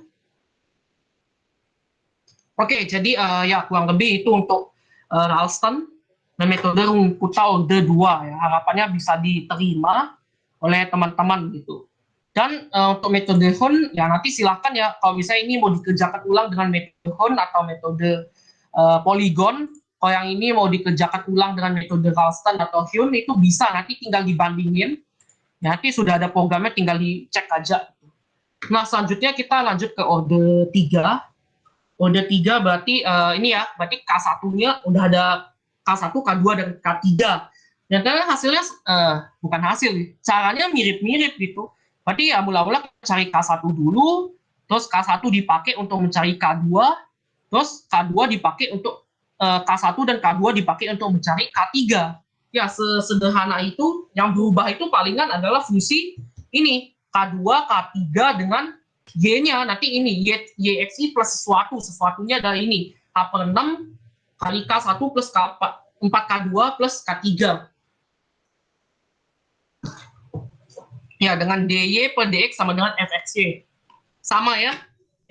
Oke, jadi ya kurang lebih itu untuk Ralston dan metode Rumputau-de 2 ya. Harapannya bisa diterima oleh teman-teman gitu. Dan untuk metode Hon ya nanti silahkan ya kalau misalnya ini mau dikerjakan ulang dengan metode Hon atau metode Polygon. Kalau yang ini mau dikerjakan ulang dengan metode Ralston atau Hyun itu bisa nanti tinggal dibandingin. Nanti sudah ada programnya tinggal dicek aja. Nah, selanjutnya kita lanjut ke orde 3. Orde 3 berarti ini ya, berarti K1-nya udah ada K1, K2, dan K3. Dan ternyata hasilnya bukan hasil, caranya mirip-mirip gitu. Berarti ya mula-mula cari K1 dulu, terus K1 dipakai untuk mencari K2, terus K2 dipakai untuk K1 dan K2 dipakai untuk mencari K3. Ya, sesederhana itu. Yang berubah itu palingan adalah fungsi ini, K2, K3 dengan Y-nya. Nanti ini, YXI plus sesuatunya adalah ini, K per 6 kali K1 plus K4, 4K2 plus K3. Ya, dengan DY per DX sama dengan FXY. Sama ya,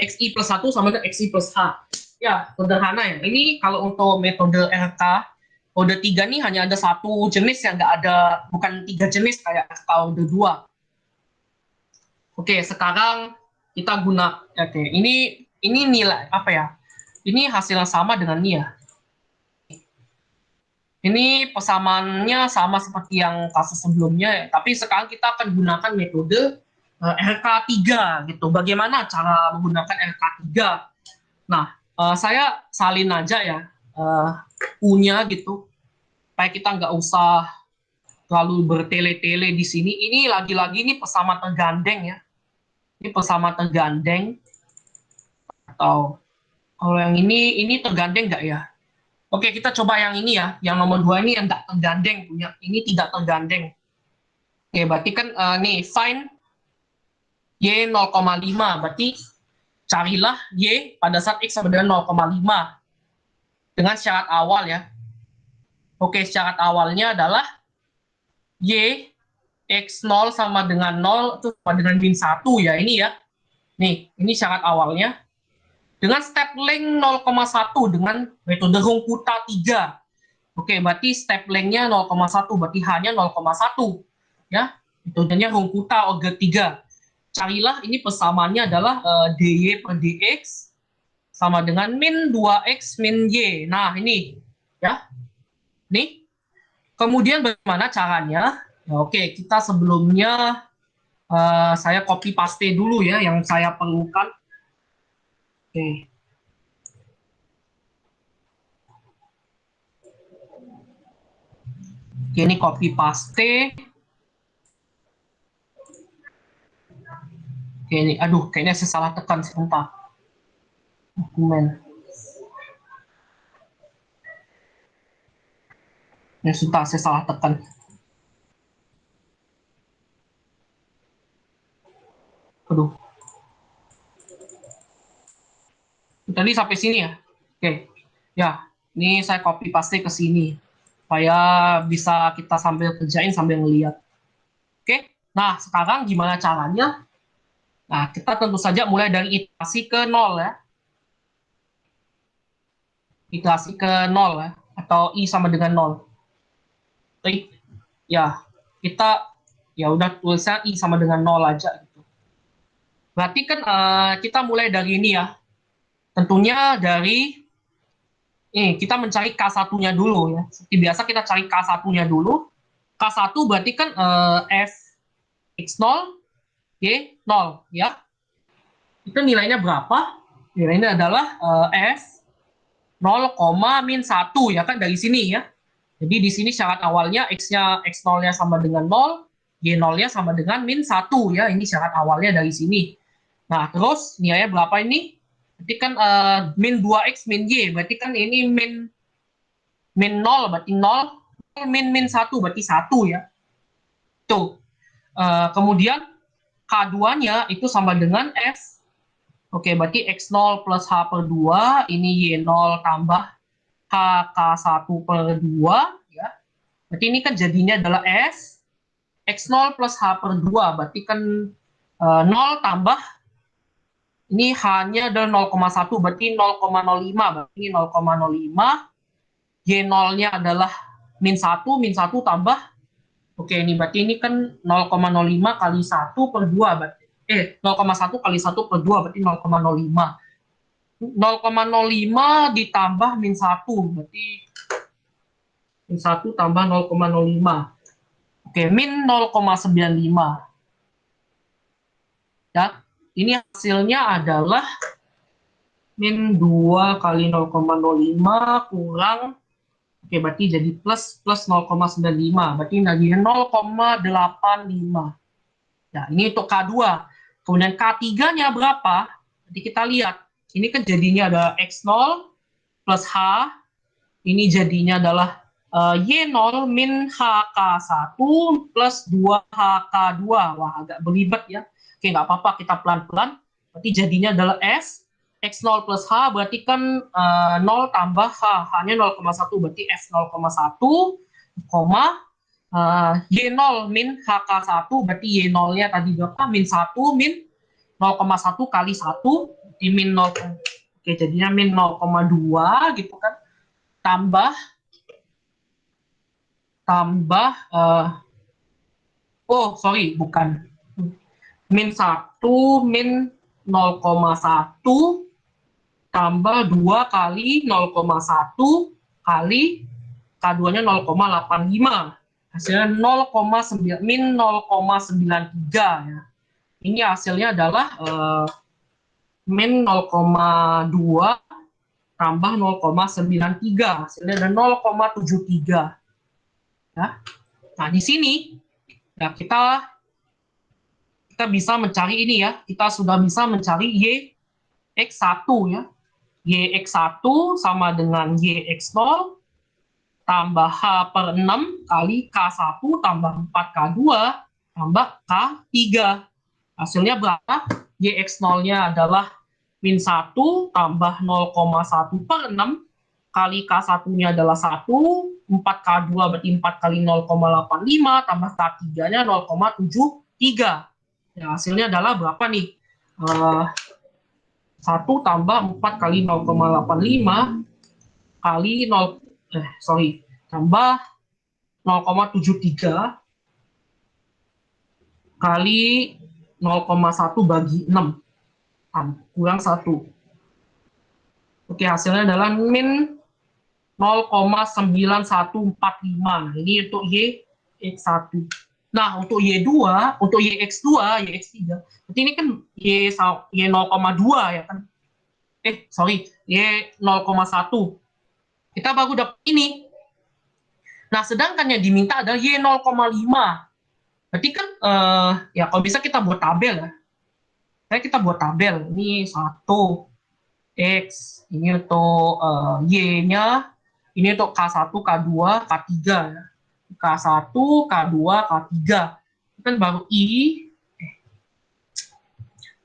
XI plus 1 sama dengan XI plus H. Ya, sederhana ya. Ini kalau untuk metode RK, kode 3 nih hanya ada satu jenis yang nggak ada, bukan 3 jenis kayak kode 2. Oke, sekarang kita oke, ini nilai apa ya? Ini hasil yang sama dengan ini ya. Ini persamaannya sama seperti yang kasus sebelumnya, tapi sekarang kita akan gunakan metode RK3 gitu. Bagaimana cara menggunakan RK3? Nah, saya salin aja ya U-nya gitu, supaya kita nggak usah terlalu bertele-tele di sini. Ini lagi-lagi ini pesama tergandeng ya. Ini pesama tergandeng, atau kalau yang ini tergandeng nggak ya? Oke, kita coba yang ini ya. Yang nomor 2 ini yang nggak tergandeng punya. Ini tidak tergandeng. Oke, berarti kan nih, find Y 0,5. Berarti carilah Y pada saat X sama dengan 0,5. Dengan syarat awal ya. Oke, syarat awalnya adalah Y X0 sama dengan 0 itu sama dengan min 1 ya, ini ya. Nih, ini syarat awalnya. Dengan step length 0,1 dengan metode Rungkuta 3. Oke, berarti step length-nya 0,1, berarti hanya 0,1. Ya, metodenya Rungkuta Orga 3. Carilah, ini persamaannya adalah dy per dx sama dengan min 2x min y. Nah, ini ya. Nih. Kemudian bagaimana caranya? Ya, oke, kita sebelumnya saya copy paste dulu ya yang saya perlukan. Oke. Oke, ini copy paste. Oke, ini, aduh, kayaknya saya salah tekan, sebentar. Dokumen. Ya, sebentar, saya salah tekan. Aduh, tadi sampai sini ya. Oke, ya, ini saya copy paste ke sini supaya bisa kita sambil kerjain sambil ngeliat. Oke, nah sekarang gimana caranya? Nah, kita tentu saja mulai dari iterasi ke nol ya. Iterasi ke nol ya, atau i sama dengan nol. Baik, ya, kita ya udah tulisnya i sama dengan nol aja gitu. Berarti kan kita mulai dari ini ya. Tentunya dari ini kita mencari K1-nya dulu ya. Seperti biasa kita cari K1-nya dulu. K1 berarti kan F X0 Y 0 ya. Itu nilainya berapa? Nilainya adalah F 0, min 1 ya kan dari sini ya. Jadi di sini syarat awalnya X-nya X0-nya sama dengan 0, Y0-nya sama dengan min 1 ya. Ini syarat awalnya dari sini. Nah, terus nilainya berapa ini? Berarti kan min 2X min Y, berarti kan ini min 0 berarti 0, min 1 berarti 1 ya. Tuh. Kemudian K2-nya itu sama dengan F. Oke, berarti X0 plus H per 2, ini Y0 tambah HK1 per 2 ya. Berarti ini kan jadinya adalah S X0 plus H per 2, berarti kan 0 tambah ini H-nya adalah 0,1, berarti 0,05, berarti ini 0,05, Y0-nya adalah min 1 tambah, oke ini berarti ini kan 0,05 kali 1 per 2, berarti 0,1 kali 1 per 2, berarti 0,05. 0,05 ditambah min 1, berarti min 1 tambah 0,05. Oke, min 0,95. Ya, ini hasilnya adalah min 2 kali 0,05 kurang, oke berarti jadi plus 0,95, berarti nilainya 0,85. Nah, ini untuk K2. Kemudian K3-nya berapa? Nanti kita lihat. Ini kan jadinya ada X0 plus H, ini jadinya adalah Y0 min HK1 plus 2HK2. Wah, agak belibet ya. Oke, nggak apa-apa, kita pelan-pelan. Berarti jadinya adalah S, X0 plus H, berarti kan 0 tambah H. H-nya 0,1, berarti S 0,1, koma, Y0 min HK1, berarti Y0-nya tadi berapa? Min 1, min 0,1 kali 1, berarti min 0, oke, jadinya min 0,2 gitu kan. Tambah tambah oh sorry bukan min 1 min 0,1 tambah 2 kali 0,1 kali K2-nya 0,85, hasilnya 0,9 min 0,93 ya. Ini hasilnya adalah min 0,2 tambah 0,93, hasilnya ada 0,73 ya. Nah di sini ya kita bisa mencari ini ya, kita sudah bisa mencari YX1 ya. YX1 sama dengan YX0 tambah H per 6 kali K1 tambah 4K2 tambah K3. Hasilnya berapa? YX0-nya adalah min 1 tambah 0,1 per 6 kali K1-nya adalah 1, 4K2 berarti 4 kali 0,85 tambah K3-nya 0,73. Ya, hasilnya adalah berapa nih? 1 tambah 4 kali 0,85 kali 0, tambah 0,73 kali 0,1 bagi 6 kurang 1. Oke, hasilnya adalah min 0,9145. Nah, ini untuk YX1. Nah, untuk Y2, untuk YX2, YX3, berarti ini kan Y 0,2 ya kan? Y 0,1. Kita baru dapat ini. Nah, sedangkan yang diminta adalah Y 0,5. Berarti kan, ya kalau bisa kita buat tabel ya. kita buat tabel. Ini 1 X, ini untuk Y-nya, ini untuk K1, K2, K3 ya. K1, K2, K3. Kan baru ini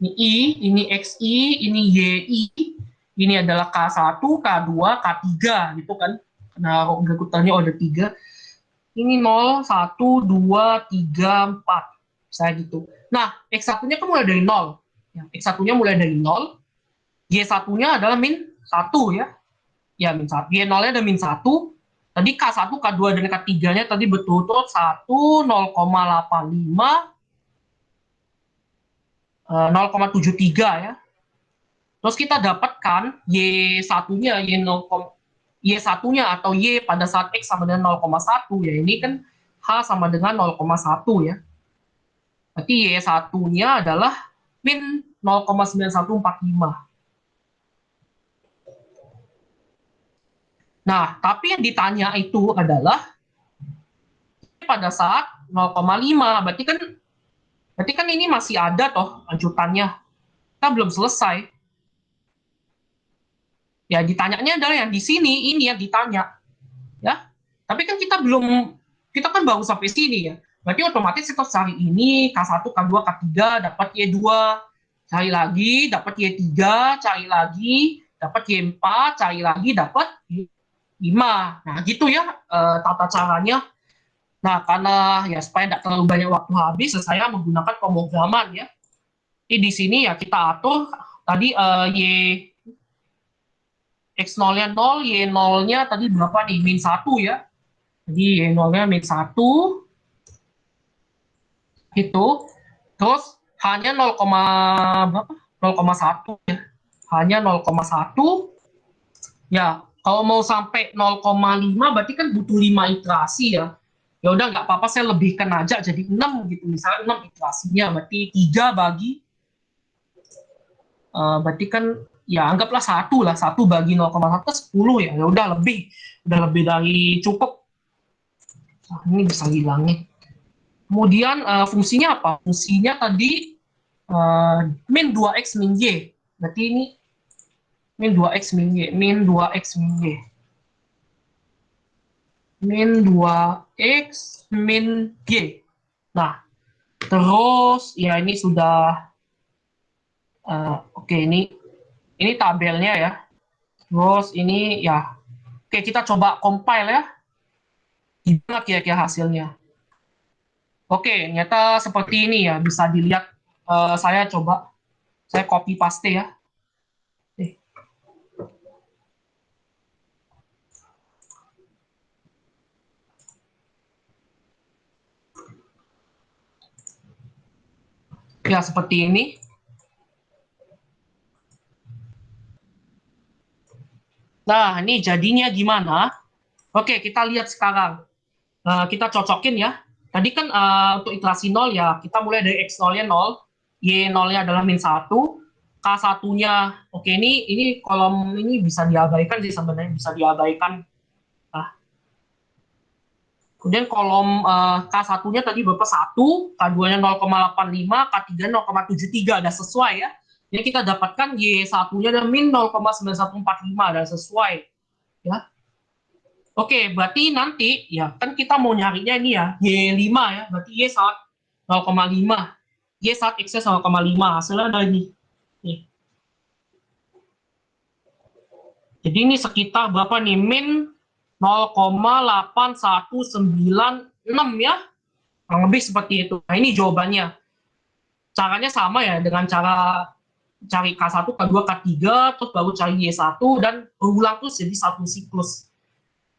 I, ini XI, ini YI, ini adalah K1, K2, K3 gitu kan. Nah, urutannya ada 3. Ini 0, 1, 2, 3, 4. Saya gitu. Nah, X1-nya kan mulai dari 0. Ya, X1-nya mulai dari 0. Y1-nya adalah min 1 ya. Ya, min 1. Y0-nya ada min 1. Tadi K1, K2, dan K3-nya tadi betul-betul 1, 0,85, 0,73 ya. Terus kita dapatkan Y1-nya, Y1-nya atau Y pada saat X sama dengan 0,1 ya. Ini kan H sama dengan 0,1 ya. Berarti Y1-nya adalah min 0,9145. Nah, tapi yang ditanya itu adalah pada saat 0,5. Berarti kan ini masih ada toh lanjutannya. Kita belum selesai. Ya, ditanyanya adalah yang di sini, ini yang ditanya. Ya. Tapi kan kita kan baru sampai sini ya. Berarti otomatis kita cari ini, K1, K2, K3, dapat Y2. Cari lagi, dapat Y3, cari lagi, dapat Y4, cari lagi, dapat Y5. Nah, gitu ya tata caranya. Nah, karena ya supaya tidak terlalu banyak waktu habis, saya menggunakan pemrograman ya. Jadi di sini ya kita atur tadi X0-nya 0, Y0-nya tadi berapa nih? Min 1 ya. Jadi Y0-nya min 1. Itu. Terus hanya 0, berapa? 0,1 ya. Hanya 0,1. Ya, kalau mau sampai 0,5 berarti kan butuh 5 iterasi ya. Ya udah nggak apa-apa, saya lebihkan aja jadi 6 gitu. Misalnya 6 iterasinya, berarti 3 bagi berarti kan ya anggaplah 1 bagi 0,1 10 ya. Ya udah lebih dari cukup. Nah, ini bisa hilangin. Kemudian fungsinya apa? Fungsinya tadi min 2x min y. Berarti ini min 2x min y, min 2x min y. Min 2x min y. Nah, terus ya ini sudah oke, ini tabelnya ya. Terus ini ya. Oke, kita coba compile ya. Gimana kira-kira hasilnya? Oke, ternyata seperti ini ya. Bisa dilihat, saya coba. Saya copy paste ya. Ya, seperti ini. Nah, ini jadinya gimana? Oke, kita lihat sekarang. Kita cocokin ya. Tadi kan untuk iterasi 0 ya, kita mulai dari X0-nya 0, Y0-nya adalah min 1, K1-nya, oke ini kolom ini bisa diabaikan sih sebenarnya, bisa diabaikan. Nah, kemudian kolom K1-nya tadi berapa? 1, K2-nya 0,85, K3-nya 0,73, ada sesuai ya. Jadi kita dapatkan Y1-nya ada min 0,9145, ada sesuai. Ya. Oke, berarti nanti ya kan kita mau nyarinya ini ya Y5 ya, berarti Y saat 0,5, Y saat X-nya 0,5, hasilnya ada ini. Nih. Jadi ini sekitar berapa nih? Min 0,8196 ya, kurang lebih seperti itu. Nah ini jawabannya. Caranya sama ya dengan cara cari K1, K2, K3, terus baru cari Y1 dan berulang terus jadi satu siklus.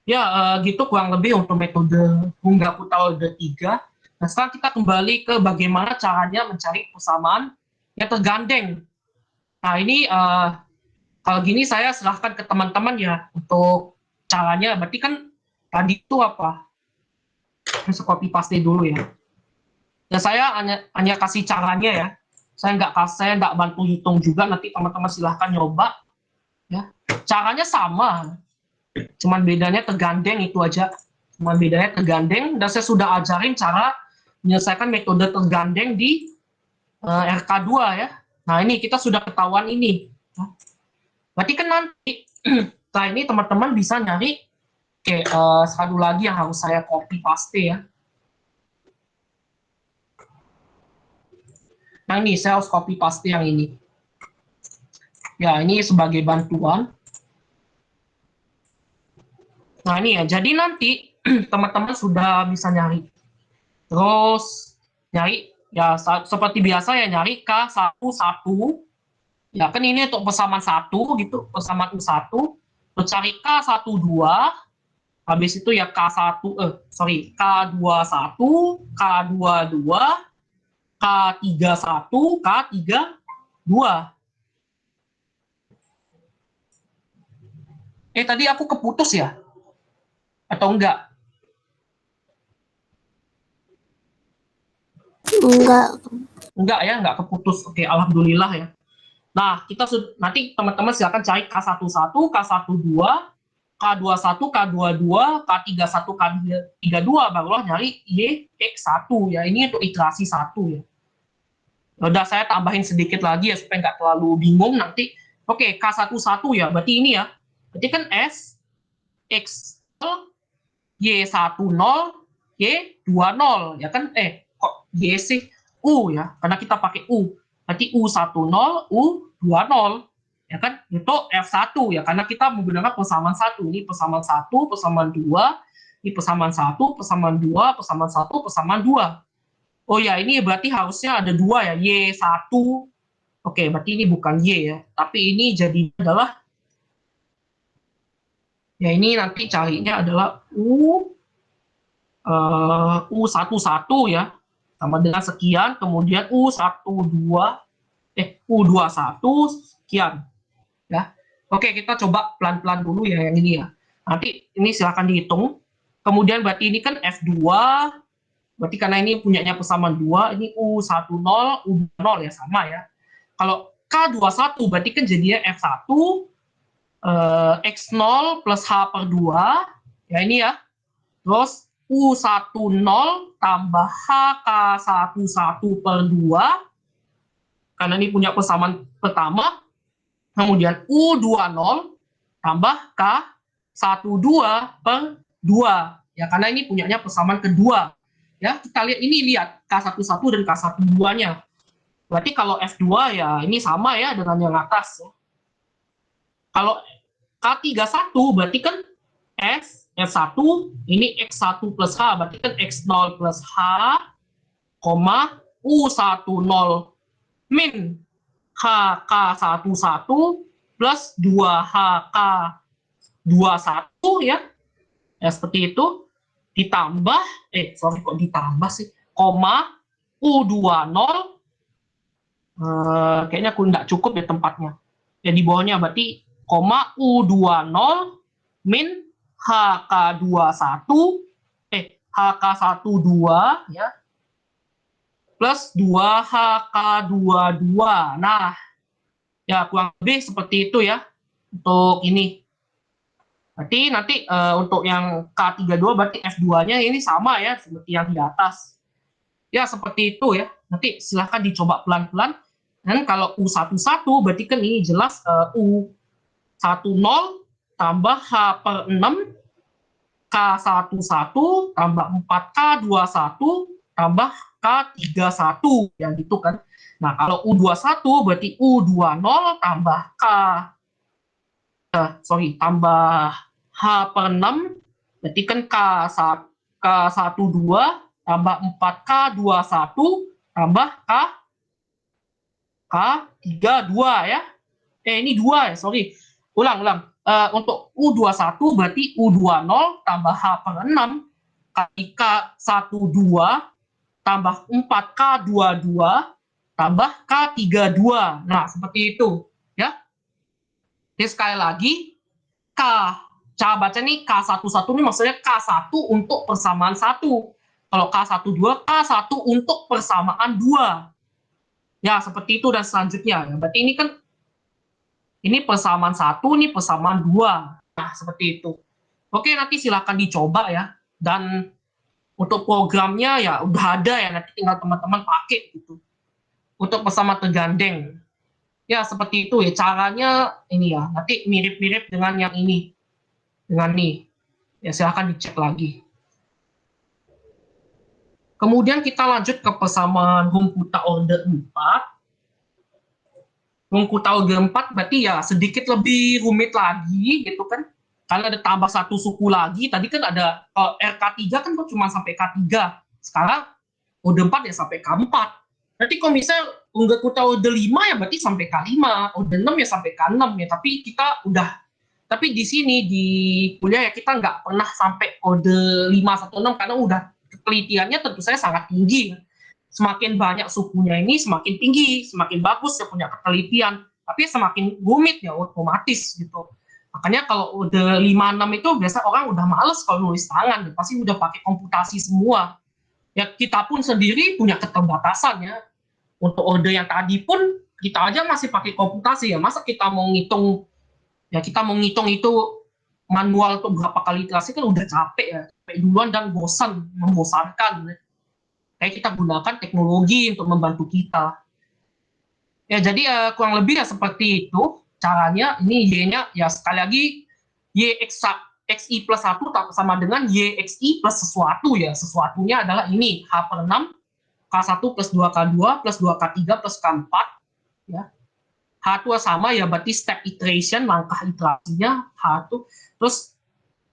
Ya, gitu kurang lebih untuk metode Hungaku-Taude 3. Nah, sekarang kita kembali ke bagaimana caranya mencari persamaan yang tergandeng. Nah, ini kalau gini saya serahkan ke teman-teman ya untuk caranya. Berarti kan tadi itu apa? Saya copy paste dulu ya. Ya, saya hanya kasih caranya ya. Saya nggak bantu hitung juga. Nanti teman-teman silahkan nyoba. Ya, caranya sama. Cuman bedanya tergandeng itu aja. Cuman bedanya tergandeng, dan saya sudah ajarin cara menyelesaikan metode tergandeng di RK2 ya. Nah, ini kita sudah ketahuan ini. Berarti kan nanti, setelah ini teman-teman bisa nyari, oke, satu lagi yang harus saya copy paste ya. Nah, ini saya harus copy paste yang ini. Ya, ini sebagai bantuan. Nah, ini ya. Jadi nanti teman-teman sudah bisa nyari. Terus nyari ya seperti biasa ya, nyari K11. Ya kan ini untuk persamaan 1 gitu, persamaan U1. Terus cari K12. Habis itu ya K21, K22, K31, K32. Tadi aku keputus ya? Atau enggak? Enggak ya, enggak keputus. Oke, alhamdulillah ya. Nah, nanti teman-teman silakan cari K11, K12, K21, K22, K31, K32, barulah nyari YX1 ya. Ini untuk iterasi 1 ya. Udah saya tambahin sedikit lagi ya supaya nggak terlalu bingung nanti. Oke, K11 ya, berarti ini ya. Berarti kan S, X, Y10, Y20 ya kan? Kok Y sih? U ya, karena kita pakai U. Berarti U10, U20 ya kan? Itu F1 ya, karena kita menggunakan persamaan 1. Ini persamaan 1, persamaan 2, ini persamaan 1, persamaan 2, persamaan 1, persamaan 2. Oh ya, ini berarti harusnya ada 2 ya, Y1. Oke, berarti ini bukan Y ya, tapi ini jadi adalah, ya ini nanti carinya adalah U11 ya, sama dengan sekian, kemudian U21 sekian ya. Oke, kita coba pelan-pelan dulu ya yang ini ya. Nanti ini silakan dihitung. Kemudian berarti ini kan F2, berarti karena ini punyanya persamaan 2, ini U10, U20 ya, sama ya. Kalau K21 berarti kan jadinya F1, X0 plus H/2, ya ini ya. Terus U10 tambah HK11/2, karena ini punya persamaan pertama. Kemudian U20 tambah K12/2. Ya, karena ini punyanya persamaan kedua. Ya, kita lihat ini, lihat K11 dan K12-nya. Berarti kalau F2 ya ini sama ya dengan yang atas. Kalau K31 berarti kan F1, ini X1 plus H, berarti kan X0 plus H, U10 min HK11 plus 2HK21 ya. Ya seperti itu. Ditambah, kok ditambah sih, koma U20, kayaknya aku nggak cukup ya tempatnya. Ya di bawahnya berarti koma U20 min HK12, HK12 ya, plus 2HK22. Nah, ya kurang lebih seperti itu ya untuk ini. Berarti nanti untuk yang K32 berarti F2-nya ini sama ya seperti yang di atas. Ya seperti itu ya. Nanti silahkan dicoba pelan-pelan. Dan kalau U11 berarti kan ini jelas U10 tambah H/6 K11 tambah 4K21 tambah K31 yang gitu kan. Nah, kalau U21 berarti U20 tambah tambah H/6, berarti kan K12 tambah 4K21 tambah K32 ya. Ini 2 ya, sorry. Ulang. Untuk U21 berarti U20 tambah H/6 kali K12 tambah 4K22 tambah K32. Nah, seperti itu ya. Jadi sekali lagi, cara baca nih K11 ini maksudnya K1 untuk persamaan 1. Kalau K12, K1 untuk persamaan 2. Ya, seperti itu dan selanjutnya. Berarti ini kan ini persamaan 1, ini persamaan 2. Nah, seperti itu. Oke, nanti silakan dicoba ya. Dan untuk programnya ya udah ada ya, nanti tinggal teman-teman pakai gitu. Untuk persamaan tergandeng. Ya, seperti itu ya. Caranya ini ya. Nanti mirip-mirip dengan yang ini. Dengan nih. Ya, silahkan dicek lagi. Kemudian kita lanjut ke persamaan Hungkuta order 4. Hungkuta order 4 berarti ya sedikit lebih rumit lagi gitu kan. Karena ada tambah satu suku lagi. Tadi kan ada RK3 kan cuma sampai K3. Sekarang order 4 ya sampai K4. Berarti kalau misalnya Hungkuta order 5 ya berarti sampai K5. Order 6 ya sampai K6 ya. Tapi di sini di kuliah ya kita nggak pernah sampai kode 516 karena udah penelitiannya tentu saya sangat tinggi. Semakin banyak sukunya ini semakin tinggi, semakin bagus ya punya penelitian. Tapi semakin rumit ya otomatis gitu. Makanya kalau udah 56 itu biasa orang udah males kalau nulis tangan, pasti udah pakai komputasi semua. Ya kita pun sendiri punya keterbatasan ya. Untuk order yang tadi pun kita aja masih pakai komputasi ya. Masa kita mau ngitung itu manual untuk berapa kali iterasi kan udah capek ya, capek duluan dan membosankan. Kayak kita gunakan teknologi untuk membantu kita. Ya jadi kurang lebih ya seperti itu caranya. Ini y-nya ya sekali lagi xi plus 1 sama dengan yxi plus sesuatu ya. Sesuatunya adalah ini h per 6 k1 plus 2k2 plus 2k3 plus k4 ya. H2 sama ya berarti step iteration, langkah iterasinya H2. Terus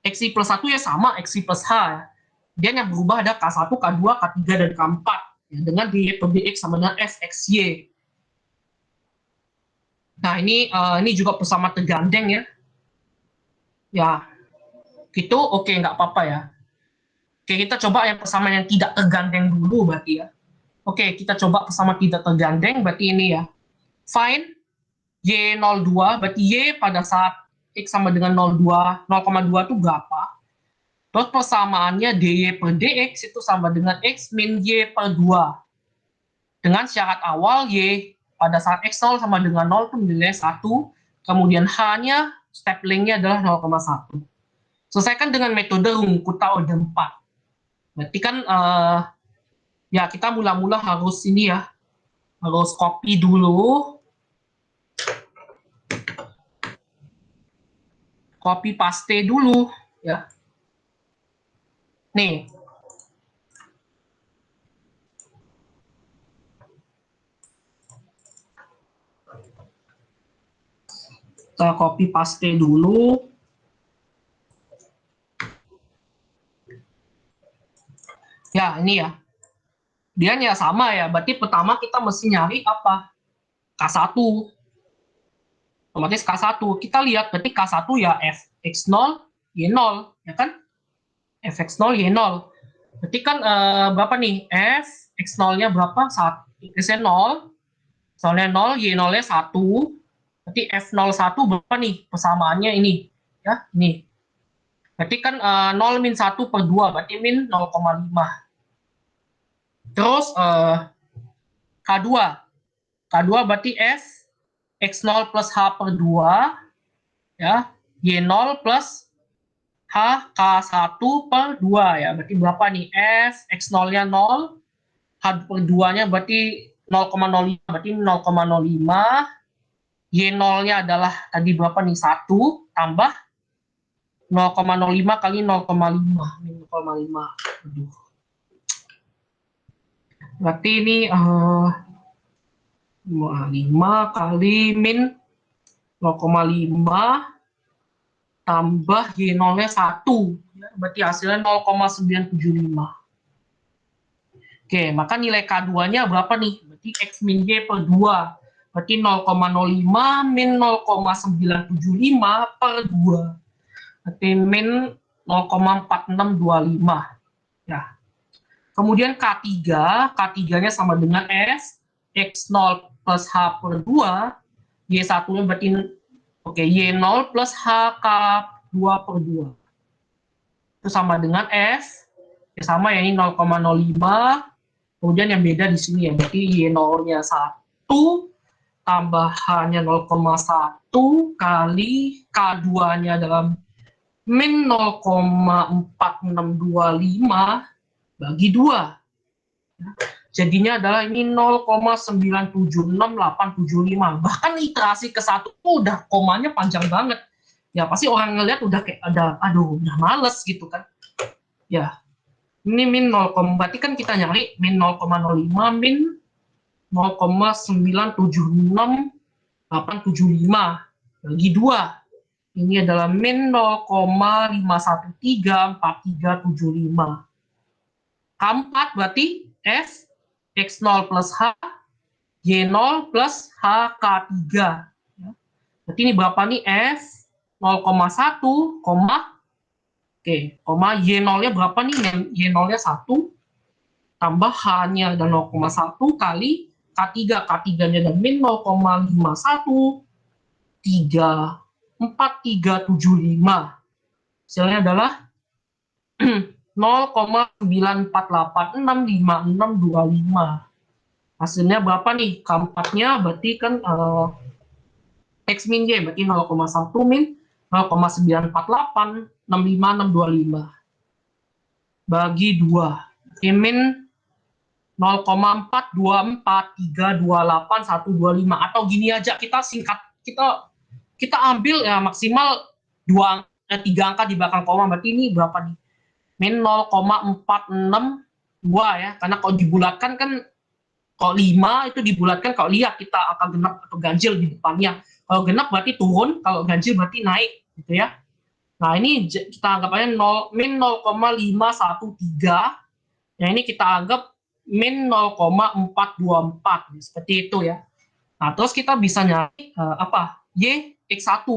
XI plus 1 ya sama XI plus H ya. Dia yang berubah ada K1, K2, K3, dan K4 ya, dengan dy per dx sama dengan fxy. Nah ini juga bersama tergandeng ya. Ya gitu oke nggak apa-apa ya. Oke kita coba yang persamaan yang tidak tergandeng dulu berarti ya. Oke kita coba persamaan tidak tergandeng berarti ini ya. Find Y02 berarti Y pada saat X sama dengan 0,2 itu berapa? Terus persamaannya dy per dx itu sama dengan X min Y per 2. Dengan syarat awal Y pada saat X0 sama dengan 0 itu nilai 1. Kemudian H-nya step length-nya adalah 0,1. Selesaikan dengan metode Hungkuta order 4. Berarti kan ya kita mula-mula harus ini ya. Harus copy dulu. Copy paste dulu ya. Nih. Kita copy paste dulu. Ya, ini ya. Dia ya sama ya. Berarti pertama kita mesti nyari apa? K1. Otomatis K1. Kita lihat berarti K1 ya Fx0, Y0, ya kan? Fx0, Y0. Berarti kan berapa nih? Fx0-nya berapa? 1. X-nya 0. Soalnya 0, Y0-nya 1. Berarti F01 berapa nih? Persamaannya ini. Ya, ini. Berarti kan 0 min 1 per 2. Berarti min 0,5. Terus K2. K2 berarti F X0 plus H per 2 ya, Y0 plus H K1 per 2 ya. Berarti berapa nih? F X0-nya 0, H per 2-nya berarti 0,05, berarti 0,05. Y0-nya adalah tadi berapa nih? 1 tambah 0,05 kali 0,5. 0,5. Aduh. Berarti ini 5 kali min 0,5 tambah Y0-nya 1. Berarti hasilnya 0,975. Oke, maka nilai K2-nya berapa nih? Berarti X min Y per 2. Berarti 0,05 min 0,975 per 2. Berarti min 0,4625. Ya. Kemudian K3, K3-nya sama dengan S, X0 plus H per 2, Y1-nya berarti Y0 plus HK2 per 2. Itu sama dengan F, ya sama ya ini 0,05. Kemudian yang beda di sini ya, berarti Y0-nya 1 tambah H-nya 0,1 kali K2-nya dalam min 0,4625 bagi 2. jadinya adalah ini 0,97685. Bahkan iterasi ke satu udah komanya panjang banget. Ya pasti orang ngeliat udah kayak ada, aduh udah males gitu kan. Ya, ini min 0, berarti kan kita nyari min 0,05 min 0,97685 bagi 2. Ini adalah min 0,5134375. Keempat berarti F X0 plus H Y0 plus HK3. Berarti ini berapa nih? F 0,1, Y0-nya berapa nih? Y0-nya 1, tambah H-nya ada 0,1 kali K3. K3-nya ada min 0,51434375. Hasilnya adalah 0,948865625. Hasilnya berapa nih? Keempatnya berarti kan X min Y, berarti 0,1 min 0,948655625 bagi 2. Min 0,4243282125. Atau gini aja, kita singkat, kita ambil ya maksimal 3 angka di belakang koma. Berarti ini berapa nih? Min 0,462 ya, karena kalau dibulatkan kan, kalau 5 itu dibulatkan, kalau lihat kita angka genap atau ganjil di depannya. Kalau genap berarti turun, kalau ganjil berarti naik gitu ya. Nah ini kita anggap aja min 0,513, yang ini kita anggap min 0,424 seperti itu ya. Nah terus kita bisa nyari apa? Y X1.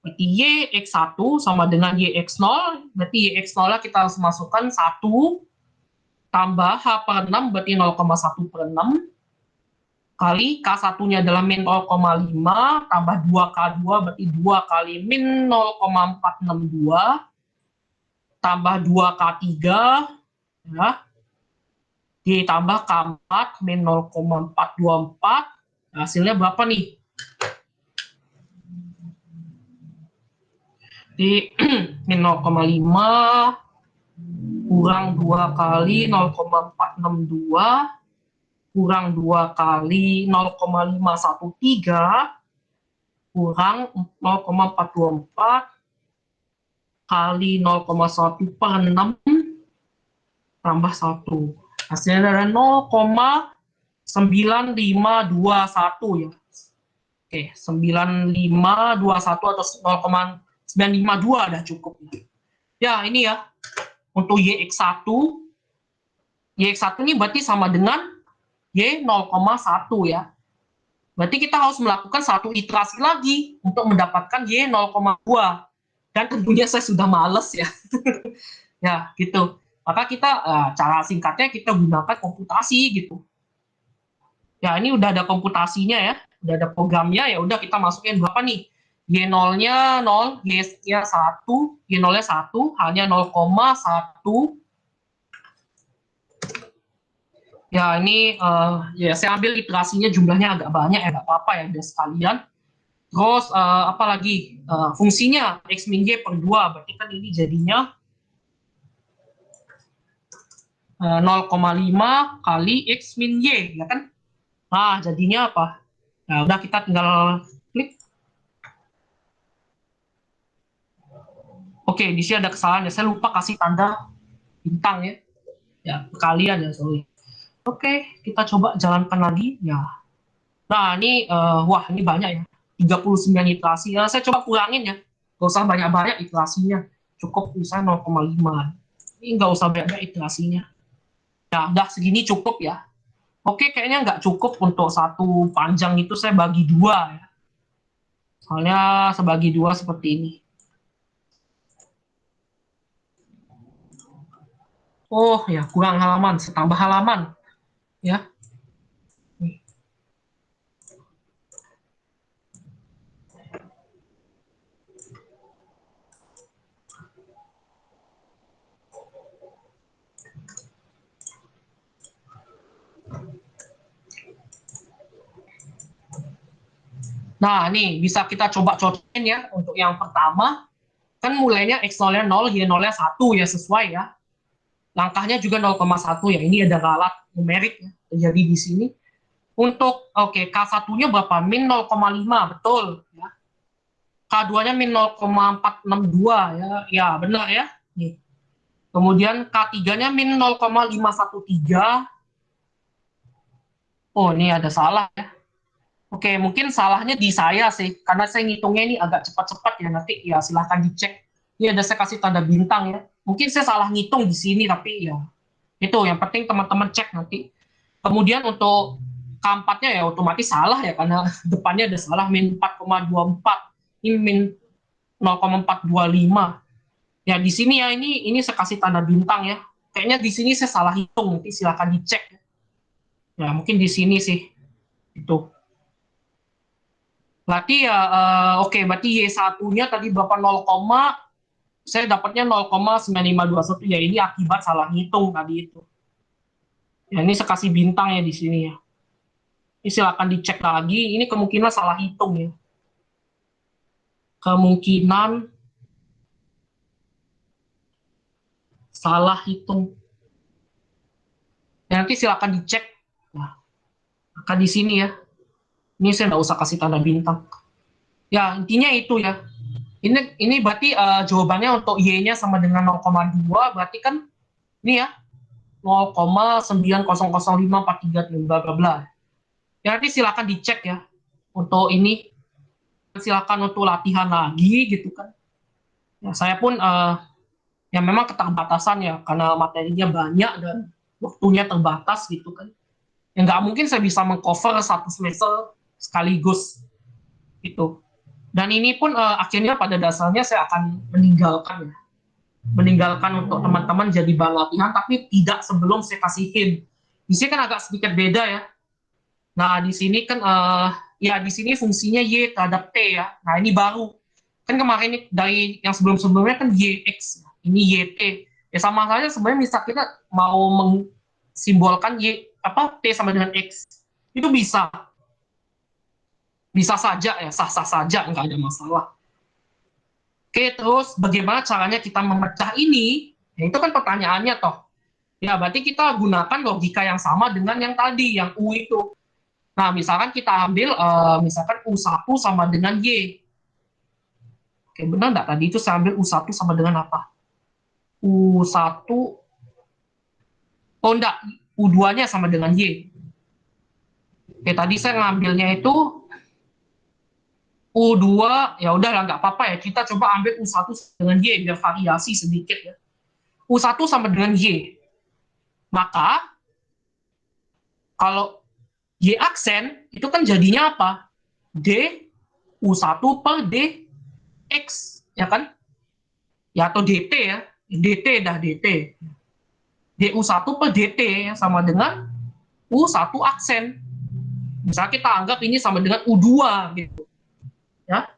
Berarti Y X1 sama dengan Y X0, berarti Y X0-nya kita harus masukkan 1, tambah H per 6, berarti 0,1 per 6, kali K1-nya adalah min 0,5, tambah 2K2, berarti 2 kali min 0,462, tambah 2K3, ya, ditambah K4, min 0,424, hasilnya berapa nih? Di min 0,5 kurang 2 kali 0,462 kurang 2 kali 0,513 kurang 0,424 kali 0,1 per 6 tambah 1. Hasilnya adalah 0,9521 ya. Oke, 9521 atau 0,952 udah cukup. Ya, ini ya. Untuk YX1 ini berarti sama dengan Y 0,1 ya. Berarti kita harus melakukan satu iterasi lagi untuk mendapatkan Y 0,2. Dan tentunya saya sudah males ya. Ya, gitu. Maka kita cara singkatnya kita gunakan komputasi gitu. Ya, ini udah ada komputasinya ya. Udah ada programnya, ya udah kita masukin berapa nih? Y0-nya 0, Y-nya 1, Y0-nya 1, H-nya 0,1. Ya, ini ya saya ambil iterasinya jumlahnya agak banyak ya, nggak apa-apa ya, udah sekalian. Terus apa lagi? Fungsinya X min Y per 2, berarti kan ini jadinya 0,5 kali X min Y, ya kan? Nah, jadinya apa? Nah, udah kita tinggal klik. Oke, di sini ada kesalahan ya. Saya lupa kasih tanda bintang ya. Ya, kalian ya, sorry. Oke, kita coba jalankan lagi. Ya. Nah, ini, wah, ini banyak ya. 39 iterasi. Ya, saya coba kurangin ya. Nggak usah banyak-banyak iterasinya. Cukup misalnya 0,5. Ini nggak usah banyak iterasinya. Ya, udah segini cukup ya. Oke, kayaknya nggak cukup untuk satu panjang itu saya bagi 2 ya. Soalnya sebagi 2 seperti ini. Oh ya, kurang halaman, setambah halaman ya. Nah, nih bisa kita coba cocokin ya. Untuk yang pertama, kan mulainya X0-nya 0, Y0-nya 1 ya, sesuai ya. Langkahnya juga 0,1 ya. Ini ada ralat numerik ya, terjadi di sini. Untuk K1-nya berapa? Min 0,5, betul ya. K2-nya min 0,462 ya. Ya, benar ya. Nih. Kemudian K3-nya min 0,513. Oh, ini ada salah ya. Oke, mungkin salahnya di saya sih, karena saya ngitungnya ini agak cepat-cepat ya, nanti ya silahkan dicek. Ini ada saya kasih tanda bintang ya. Mungkin saya salah ngitung di sini, tapi ya itu yang penting teman-teman cek nanti. Kemudian untuk keempatnya ya otomatis salah ya, karena depannya ada salah, min 4,24. Ini min 0,425. Ya di sini ya, ini saya kasih tanda bintang ya. Kayaknya di sini saya salah hitung, nanti silahkan dicek. Ya mungkin di sini sih. Itu. Berarti ya, berarti Y1-nya tadi berapa 0, saya dapatnya 0,9521 ya, ini akibat salah ngitung tadi itu. Ya ini saya kasih bintang ya di sini ya. Ini silakan dicek lagi, ini kemungkinan salah hitung ya. Kemungkinan salah hitung. Ya, nanti silakan dicek. Nah, akan di sini ya. Ini saya nggak usah kasih tanda bintang. Ya, intinya itu ya. Ini berarti jawabannya untuk Y-nya sama dengan 0,2, berarti kan ini ya 0,9005433 bla bla bla. Ya nanti silakan dicek ya untuk ini. Silakan untuk latihan lagi gitu kan. Ya, saya pun ya memang keterbatasan ya karena materinya banyak dan waktunya terbatas gitu kan. Ya nggak mungkin saya bisa mengcover satu semester sekaligus gitu. Dan ini pun akhirnya pada dasarnya saya akan meninggalkan ya. Meninggalkan untuk teman-teman jadi bahan latihan, tapi tidak sebelum saya kasihin. Di sini kan agak sedikit beda ya. Nah di sini kan ya di sini fungsinya Y terhadap T ya. Nah ini baru. Kan kemarin ini dari yang sebelum-sebelumnya kan YX, ini YT. Ya sama saja sebenarnya misal kita mau mensimbolkan T sama dengan X. Itu bisa. Bisa saja ya, sah-sah saja, nggak ada masalah. Oke, terus bagaimana caranya kita memecah ini? Ya, itu kan pertanyaannya toh. Ya, berarti kita gunakan logika yang sama dengan yang tadi, yang U itu. Nah, misalkan kita ambil, misalkan U1 sama dengan Y. Oke, benar nggak tadi itu saya ambil U1 sama dengan apa? U1, oh enggak, U2-nya sama dengan Y. Oke, tadi saya ngambilnya itu U2, ya udah nggak apa-apa ya, kita coba ambil U1 dengan Y, biar variasi sedikit ya. U1 sama dengan Y. Maka, kalau Y aksen, itu kan jadinya apa? D, U1 per D, X, ya kan? Ya, atau DT ya. DT dah, DT. DU1 per DT sama dengan U1 aksen. Misalnya kita anggap ini sama dengan U2 gitu. Ya.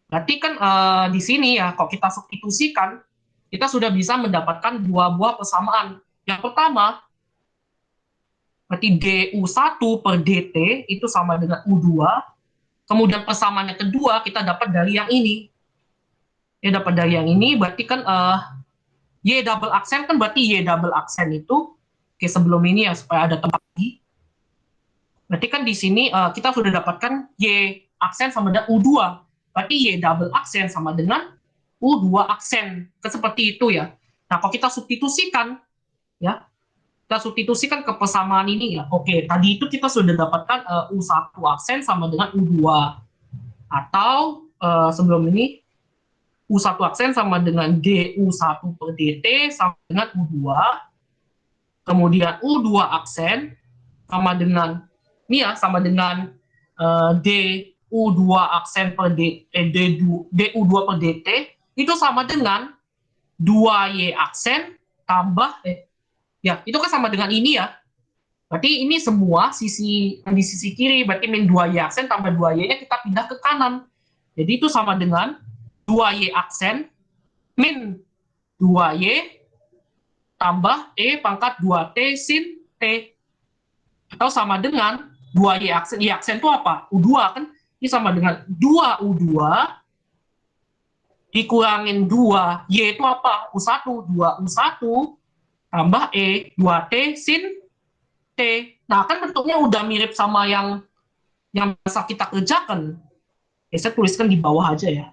Berarti kan di sini ya, kalau kita substitusikan, kita sudah bisa mendapatkan dua buah persamaan. Yang pertama, berarti DU1 per DT itu sama dengan U2. Kemudian persamaan yang kedua kita dapat dari yang ini. Ya dapat dari yang ini, berarti kan Y double aksen kan berarti Y double aksen itu, oke sebelum ini ya supaya ada tempat lagi. Berarti kan di sini kita sudah dapatkan Y aksen sama dengan U2. Berarti Y double aksen sama dengan U2 aksen. Kan seperti itu ya. Nah, kalau kita substitusikan, ya, kita substitusikan ke persamaan ini ya. Oke, tadi itu kita sudah dapatkan U1 aksen sama dengan U2. Atau sebelum ini, U1 aksen sama dengan DU1 per DT sama dengan U2. Kemudian U2 aksen sama dengan ini ya, sama dengan DU2 aksen per DU2 per DT itu sama dengan 2Y aksen tambah ya, itu kan sama dengan ini ya. Berarti ini semua di sisi kiri, berarti min 2Y aksen tambah 2Y-nya kita pindah ke kanan. Jadi itu sama dengan 2Y aksen min 2Y tambah E pangkat 2T sin T. Atau sama dengan 2Y aksen. Y aksen itu apa? U2 kan? Ini sama dengan 2U2 dikurangin 2Y itu apa? U1. 2U1 tambah E 2T sin Nah, kan bentuknya udah mirip sama yang biasa kita kerjakan. Ya, saya tuliskan di bawah aja ya.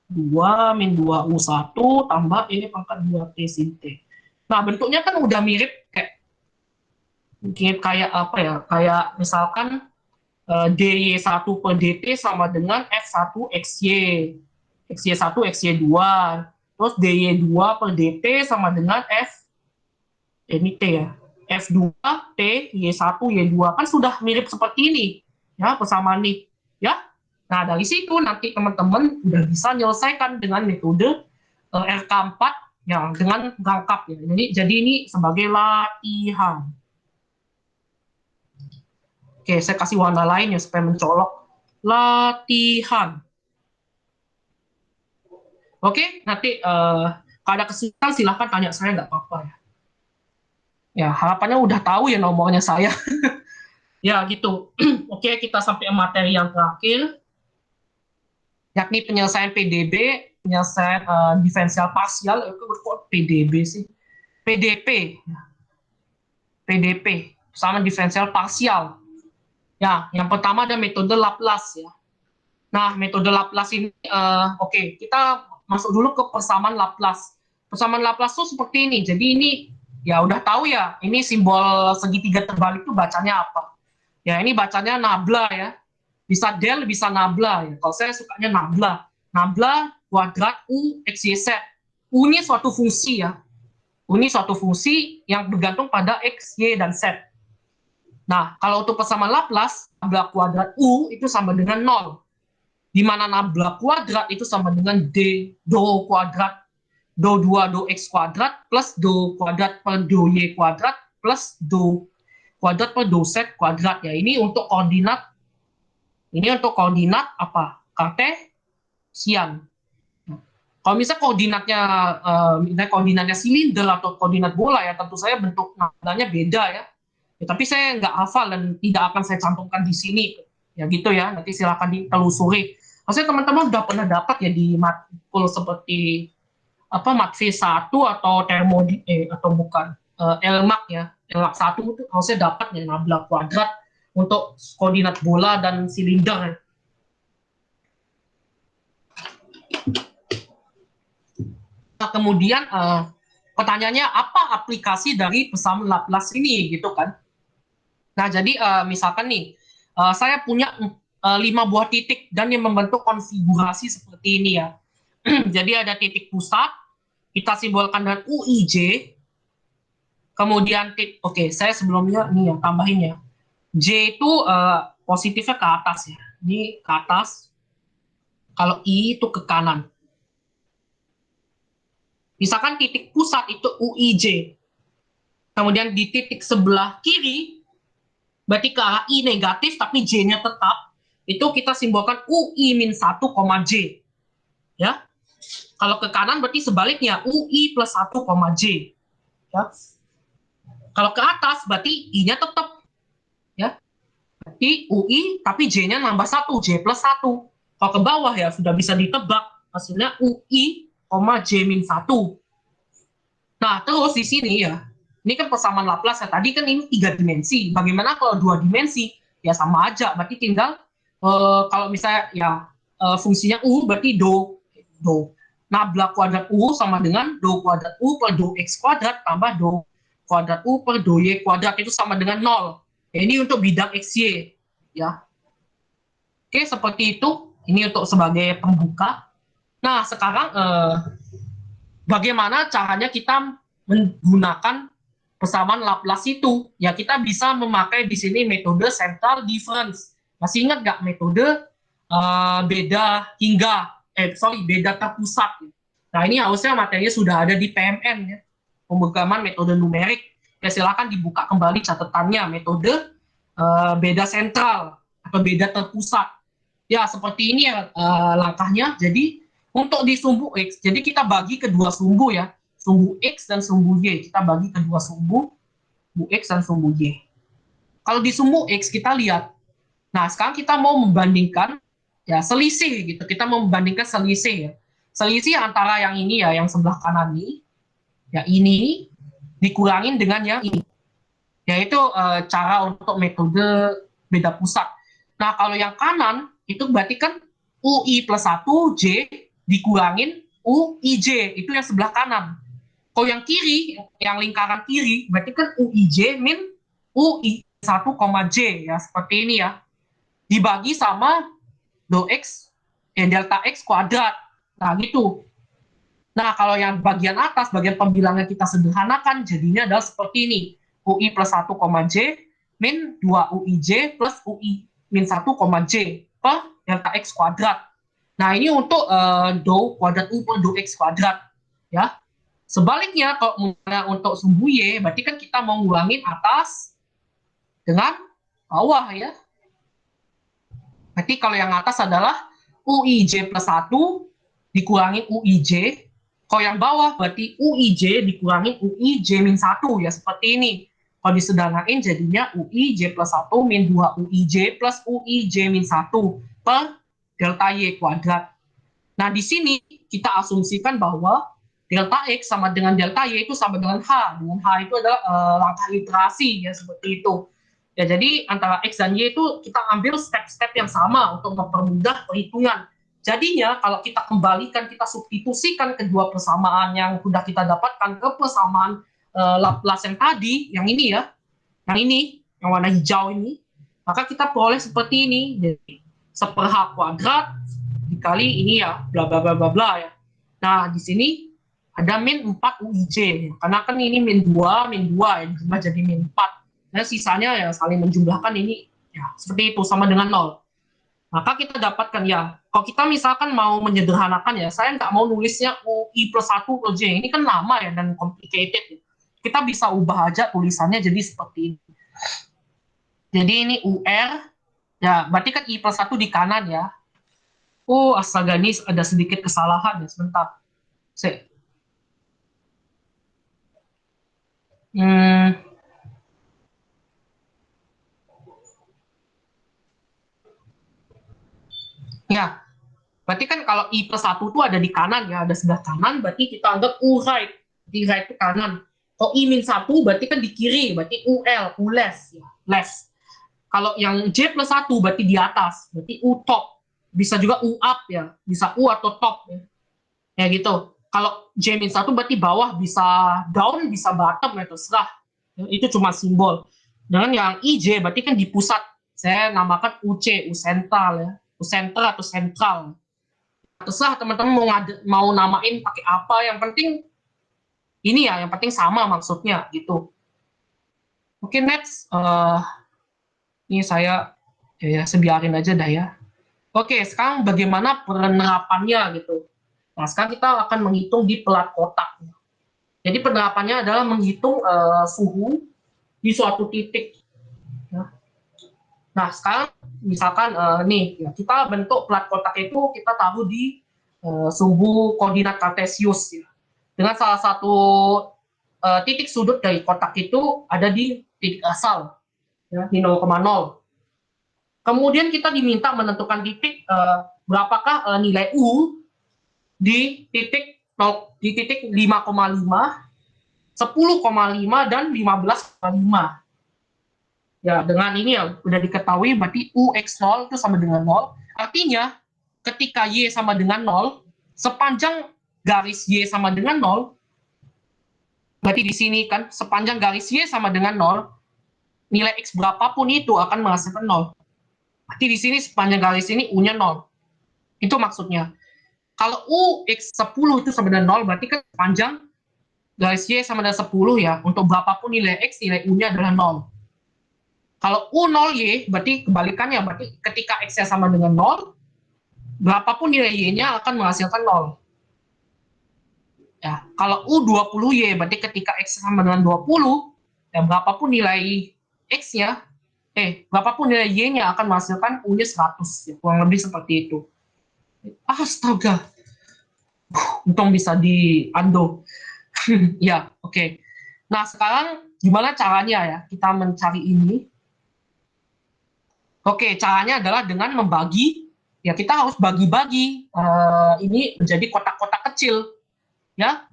2 min 2U1 tambah E pangkat 2T sin T. Nah, bentuknya kan udah mirip kayak apa ya? Kayak misalkan dy1 per dt sama dengan f1 xy. xy1 xy2. Terus dy2 per dt sama dengan ini t ya. f2 t y1 y2 kan sudah mirip seperti ini ya persamaan nih ya. Nah, dari situ nanti teman-teman udah bisa menyelesaikan dengan metode RK4 ya dengan rangkap ya. Jadi ini sebagai latihan. Oke, saya kasih warna lain ya supaya mencolok. Latihan. Oke, nanti kalau ada kesulitan silahkan tanya saya, nggak apa-apa ya. Ya, harapannya udah tahu ya nomornya saya. Ya, gitu. Oke, kita sampai materi yang terakhir, yakni penyelesaian PDB, penyelesaian diferensial parsial, itu kok PDB sih? PDP. PDP, sama diferensial parsial. Ya, yang pertama ada metode Laplace ya. Nah, metode Laplace ini, oke, kita masuk dulu ke persamaan Laplace. Persamaan Laplace itu seperti ini. Jadi ini, ya udah tahu ya, ini simbol segitiga terbalik itu bacanya apa. Ya, ini bacanya nabla ya. Bisa del, bisa nabla ya. Kalau saya sukanya nabla. Nabla kuadrat U X, Y, Z. U ini suatu fungsi ya. U ini suatu fungsi yang bergantung pada X, Y, dan Z. Nah, kalau untuk persamaan Laplace, nabla kuadrat U itu sama dengan 0. Di mana nabla kuadrat itu sama dengan D, do kuadrat, do 2, do X kuadrat, plus do kuadrat per do Y kuadrat, plus do kuadrat per do Z kuadrat ya. Ini untuk koordinat apa? Kartesian. Kalau misalnya koordinatnya silinder atau koordinat bola ya, tentu saya bentuk nadanya beda ya. Tapi saya nggak hafal dan tidak akan saya cantumkan di sini. Ya gitu ya, nanti silakan ditelusuri. Maksudnya teman-teman udah pernah dapat ya di matkul seperti apa mat V1 atau atau bukan LMAC ya. LMAC 1 itu kalau saya dapat ya nabla kuadrat untuk koordinat bola dan silinder. Nah, kemudian pertanyaannya apa aplikasi dari persamaan Laplace ini gitu kan. Nah, jadi misalkan nih saya punya 5 buah titik dan yang membentuk konfigurasi seperti ini ya. Jadi ada titik pusat, kita simbolkan dengan UIJ. Kemudian oke, saya sebelumnya nih ya tambahin ya. J itu positifnya ke atas ya. Ini ke atas. Kalau I itu ke kanan. Misalkan titik pusat itu UIJ. Kemudian di titik sebelah kiri, berarti ke arah I negatif tapi J-nya tetap, itu kita simbolkan UI-1, J. Ya. Kalau ke kanan berarti sebaliknya UI plus 1, J. Ya. Kalau ke atas berarti I-nya tetap. Ya. Berarti UI tapi J-nya nambah 1, J plus 1. Kalau ke bawah ya sudah bisa ditebak. Hasilnya UI, J-1. Nah, terus di sini ya, ini kan persamaan Laplace ya. Tadi kan ini 3 dimensi. Bagaimana kalau 2 dimensi? Ya sama aja. Berarti tinggal kalau misalnya ya fungsinya U berarti do. Nabla kuadrat U sama dengan do kuadrat U per do X kuadrat tambah do kuadrat U per do Y kuadrat itu sama dengan 0. Ya, ini untuk bidang XY. Ya. Oke, seperti itu. Ini untuk sebagai pembuka. Nah, sekarang bagaimana caranya kita menggunakan persamaan Laplace itu? Ya, kita bisa memakai di sini metode central difference. Masih ingat nggak metode beda terpusat? Nah, ini harusnya materinya sudah ada di PMN ya. Pemrograman metode numerik. Ya, silakan dibuka kembali catatannya metode beda sentral atau beda terpusat. Ya, seperti ini ya langkahnya. Jadi untuk di sumbu X, jadi kita bagi kedua sumbu ya, sumbu X dan sumbu Y. Kita bagi kedua sumbu X dan sumbu Y. Kalau di sumbu X kita lihat, nah sekarang kita mau membandingkan ya selisih gitu. Kita mau membandingkan selisih ya. Selisih antara yang ini ya, yang sebelah kanan ini, ya ini dikurangin dengan yang ini. yaitu cara untuk metode beda pusat. Nah, kalau yang kanan itu berarti kan UI plus 1 J dikurangin UIJ, itu yang sebelah kanan. Kalau yang kiri, yang lingkaran kiri, berarti kan UIJ min UI 1, J, ya, seperti ini ya. Dibagi sama do X, delta X kuadrat. Nah, gitu. Nah, kalau yang bagian atas, bagian pembilangan kita sederhanakan, jadinya adalah seperti ini. UI plus 1, J, min 2 UIJ plus UI min 1, J per delta X kuadrat. Nah, ini untuk do kuadrat U per do X kuadrat. Ya. Sebaliknya, kalau untuk sumbu Y, berarti kan kita mau ngulangin atas dengan bawah, ya. Berarti kalau yang atas adalah UIJ plus 1 dikurangin UIJ. Kalau yang bawah berarti UIJ dikurangin UIJ min 1, ya, seperti ini. Kalau disederhanain jadinya UIJ plus 1 min 2 UIJ plus UIJ min 1 per delta Y kuadrat. Nah, di sini kita asumsikan bahwa delta X sama dengan delta Y itu sama dengan H. Dengan H itu adalah langkah iterasi, ya, seperti itu. Ya, jadi antara X dan Y itu kita ambil step-step yang sama untuk mempermudah perhitungan. Jadinya kalau kita kembalikan, kita substitusikan kedua persamaan yang sudah kita dapatkan ke persamaan Laplace yang tadi, yang ini ya, yang ini, yang warna hijau ini, maka kita peroleh seperti ini. Jadi 1/H kuadrat dikali ini ya, bla bla bla bla bla ya. Nah, di sini ada min 4 UIJ, karena kan ini min 2 ya, jumlah jadi min 4. Dan sisanya ya saling menjumlahkan ini ya seperti itu sama dengan 0. Maka kita dapatkan ya, kalau kita misalkan mau menyederhanakan ya, saya nggak mau nulisnya UI plus 1 plus J, ini kan lama ya dan complicated. Kita bisa ubah aja tulisannya jadi seperti ini. Jadi ini UR, ya berarti kan I plus 1 di kanan ya. Oh astaga, ini ada sedikit kesalahan ya, sebentar. Ya, berarti kan kalau I plus 1 itu ada di kanan ya, ada sebelah kanan, berarti kita anggap U right. Di right itu kanan. Kalau I min 1 berarti kan di kiri, berarti UL, U less. Ya, less. Kalau yang J plus 1 berarti di atas, berarti U top. Bisa juga U up ya, bisa U atau top ya. Ya gitu. Kalau J min 1 berarti bawah, bisa down, bisa bottom ya, terserah. Ya, itu cuma simbol. Dengan yang IJ berarti kan di pusat. Saya namakan UC, U sentral ya. U center atau sentral. Terserah teman-teman mau namain pakai apa, yang penting ini ya, yang penting sama maksudnya gitu. Oke, next. Ini saya ya sebiarin aja dah ya. Oke, sekarang bagaimana penerapannya gitu. Nah, sekarang kita akan menghitung di pelat kotak. Jadi penerapannya adalah menghitung suhu di suatu titik. Ya. Nah, sekarang misalkan nih, ya, kita bentuk pelat kotak itu kita taruh di sumbu koordinat kartesius. Ya. Dengan salah satu titik sudut dari kotak itu ada di titik asal, ya, di 0,0. Kemudian kita diminta menentukan titik berapakah nilai U di titik 5,5, 10,5 dan 15,5. Ya, dengan ini ya udah diketahui berarti UX0 itu sama dengan 0. Artinya ketika Y sama dengan 0, sepanjang garis Y sama dengan 0, berarti di sini kan sepanjang garis Y sama dengan 0, nilai X berapapun itu akan menghasilkan 0. Berarti di sini sepanjang garis ini U-nya 0. Itu maksudnya. Kalau UX10 itu sama dengan 0, berarti kan sepanjang garis Y sama dengan 10 ya, untuk berapapun nilai X, nilai U-nya adalah 0. Kalau U0Y, berarti kebalikannya, berarti ketika X-nya sama dengan 0, berapapun nilai Y-nya akan menghasilkan 0. Ya, kalau U20Y, berarti ketika X sama dengan 20, ya berapapun nilai X-nya, berapapun nilai Y-nya akan menghasilkan U-nya 100. Ya, kurang lebih seperti itu. Astaga. Untung bisa di-undo. Ya, oke. Nah, sekarang gimana caranya ya kita mencari ini? Oke, caranya adalah dengan membagi, ya kita harus bagi-bagi ini menjadi kotak-kotak kecil, ya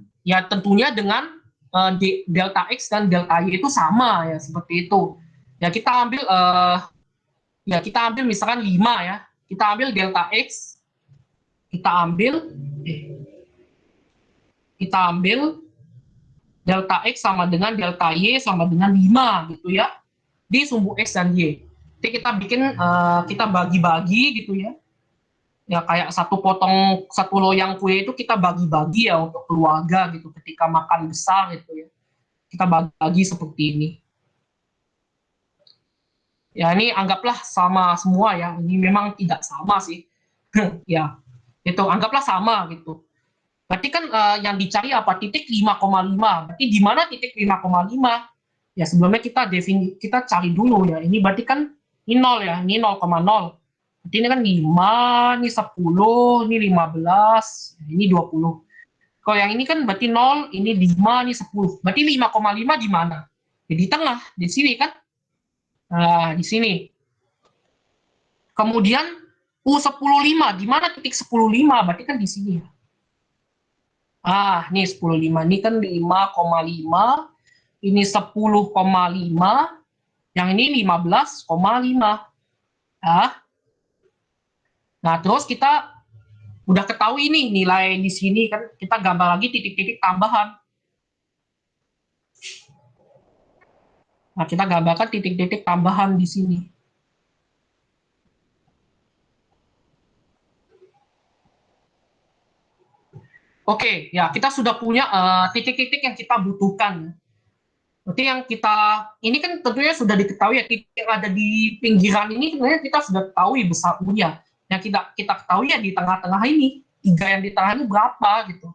tentunya dengan delta X dan delta Y itu sama ya, seperti itu. Ya kita ambil misalkan 5 ya. Kita ambil delta X, kita ambil delta X sama dengan delta Y sama dengan 5 gitu ya. Di sumbu X dan Y. Jadi kita bagi-bagi gitu ya. Ya kayak satu loyang kue itu kita bagi-bagi ya untuk keluarga gitu ketika makan besar gitu ya. Kita bagi seperti ini. Ya ini anggaplah sama semua ya. Ini memang tidak sama sih. Ya, itu anggaplah sama gitu. Berarti kan yang dicari apa? Titik 5,5. Berarti di mana titik 5,5? Ya sebelumnya kita cari dulu ya. Ini berarti kan ini 0 ya. Ini 0,0. Berarti ini kan 5, ini 10, ini 15, ini 20. Kalau yang ini kan berarti 0, ini 5, ini 10. Berarti 5,5 di mana? Ya, di tengah, di sini kan? Nah, di sini. Kemudian U15, di mana titik 15? Berarti kan di sini. Ini 10,5. Ini kan 5,5. Ini 10,5. Yang ini 15,5. Nah, terus kita udah ketahui nih nilai di sini kan, kita gambar lagi titik-titik tambahan. Nah, kita gambarkan titik-titik tambahan di sini. Oke, ya kita sudah punya titik-titik yang kita butuhkan. Berarti yang ini kan tentunya sudah diketahui ya, titik yang ada di pinggiran ini sebenarnya kita sudah ketahui besar U-nya. Yang kita ketahui ya di tengah-tengah ini, 3 yang di tengah ini berapa gitu.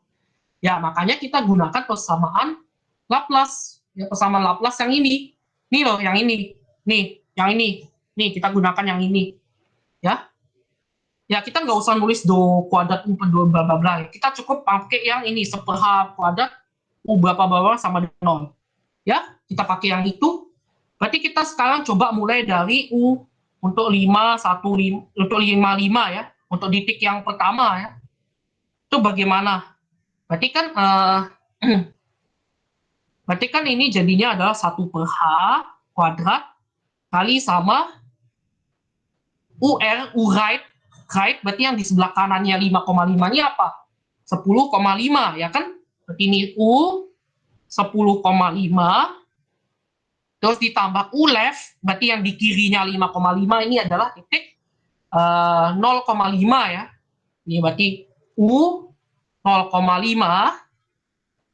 Ya, makanya kita gunakan persamaan Laplace. Ya, persamaan Laplace yang ini. Nih loh, yang ini. Nih, yang ini. Nih, kita gunakan yang ini. Ya, ya kita nggak usah nulis do kuadrat U per 2 bla bla bla. Kita cukup pakai yang ini, 1/2 kuadrat U berapa bla sama dengan 0. Ya, kita pakai yang itu. Berarti kita sekarang coba mulai dari U untuk 55 ya, untuk titik yang pertama ya. Itu bagaimana? Berarti kan berarti kan ini jadinya adalah 1/h kuadrat kali sama U right. Right berarti yang di sebelah kanannya 5,5 ini apa? 10,5 ya kan? Berarti ini U 10,5 terus ditambah U left, berarti yang di kirinya 5,5 ini adalah titik 0,5 ya. Ini berarti U 0,5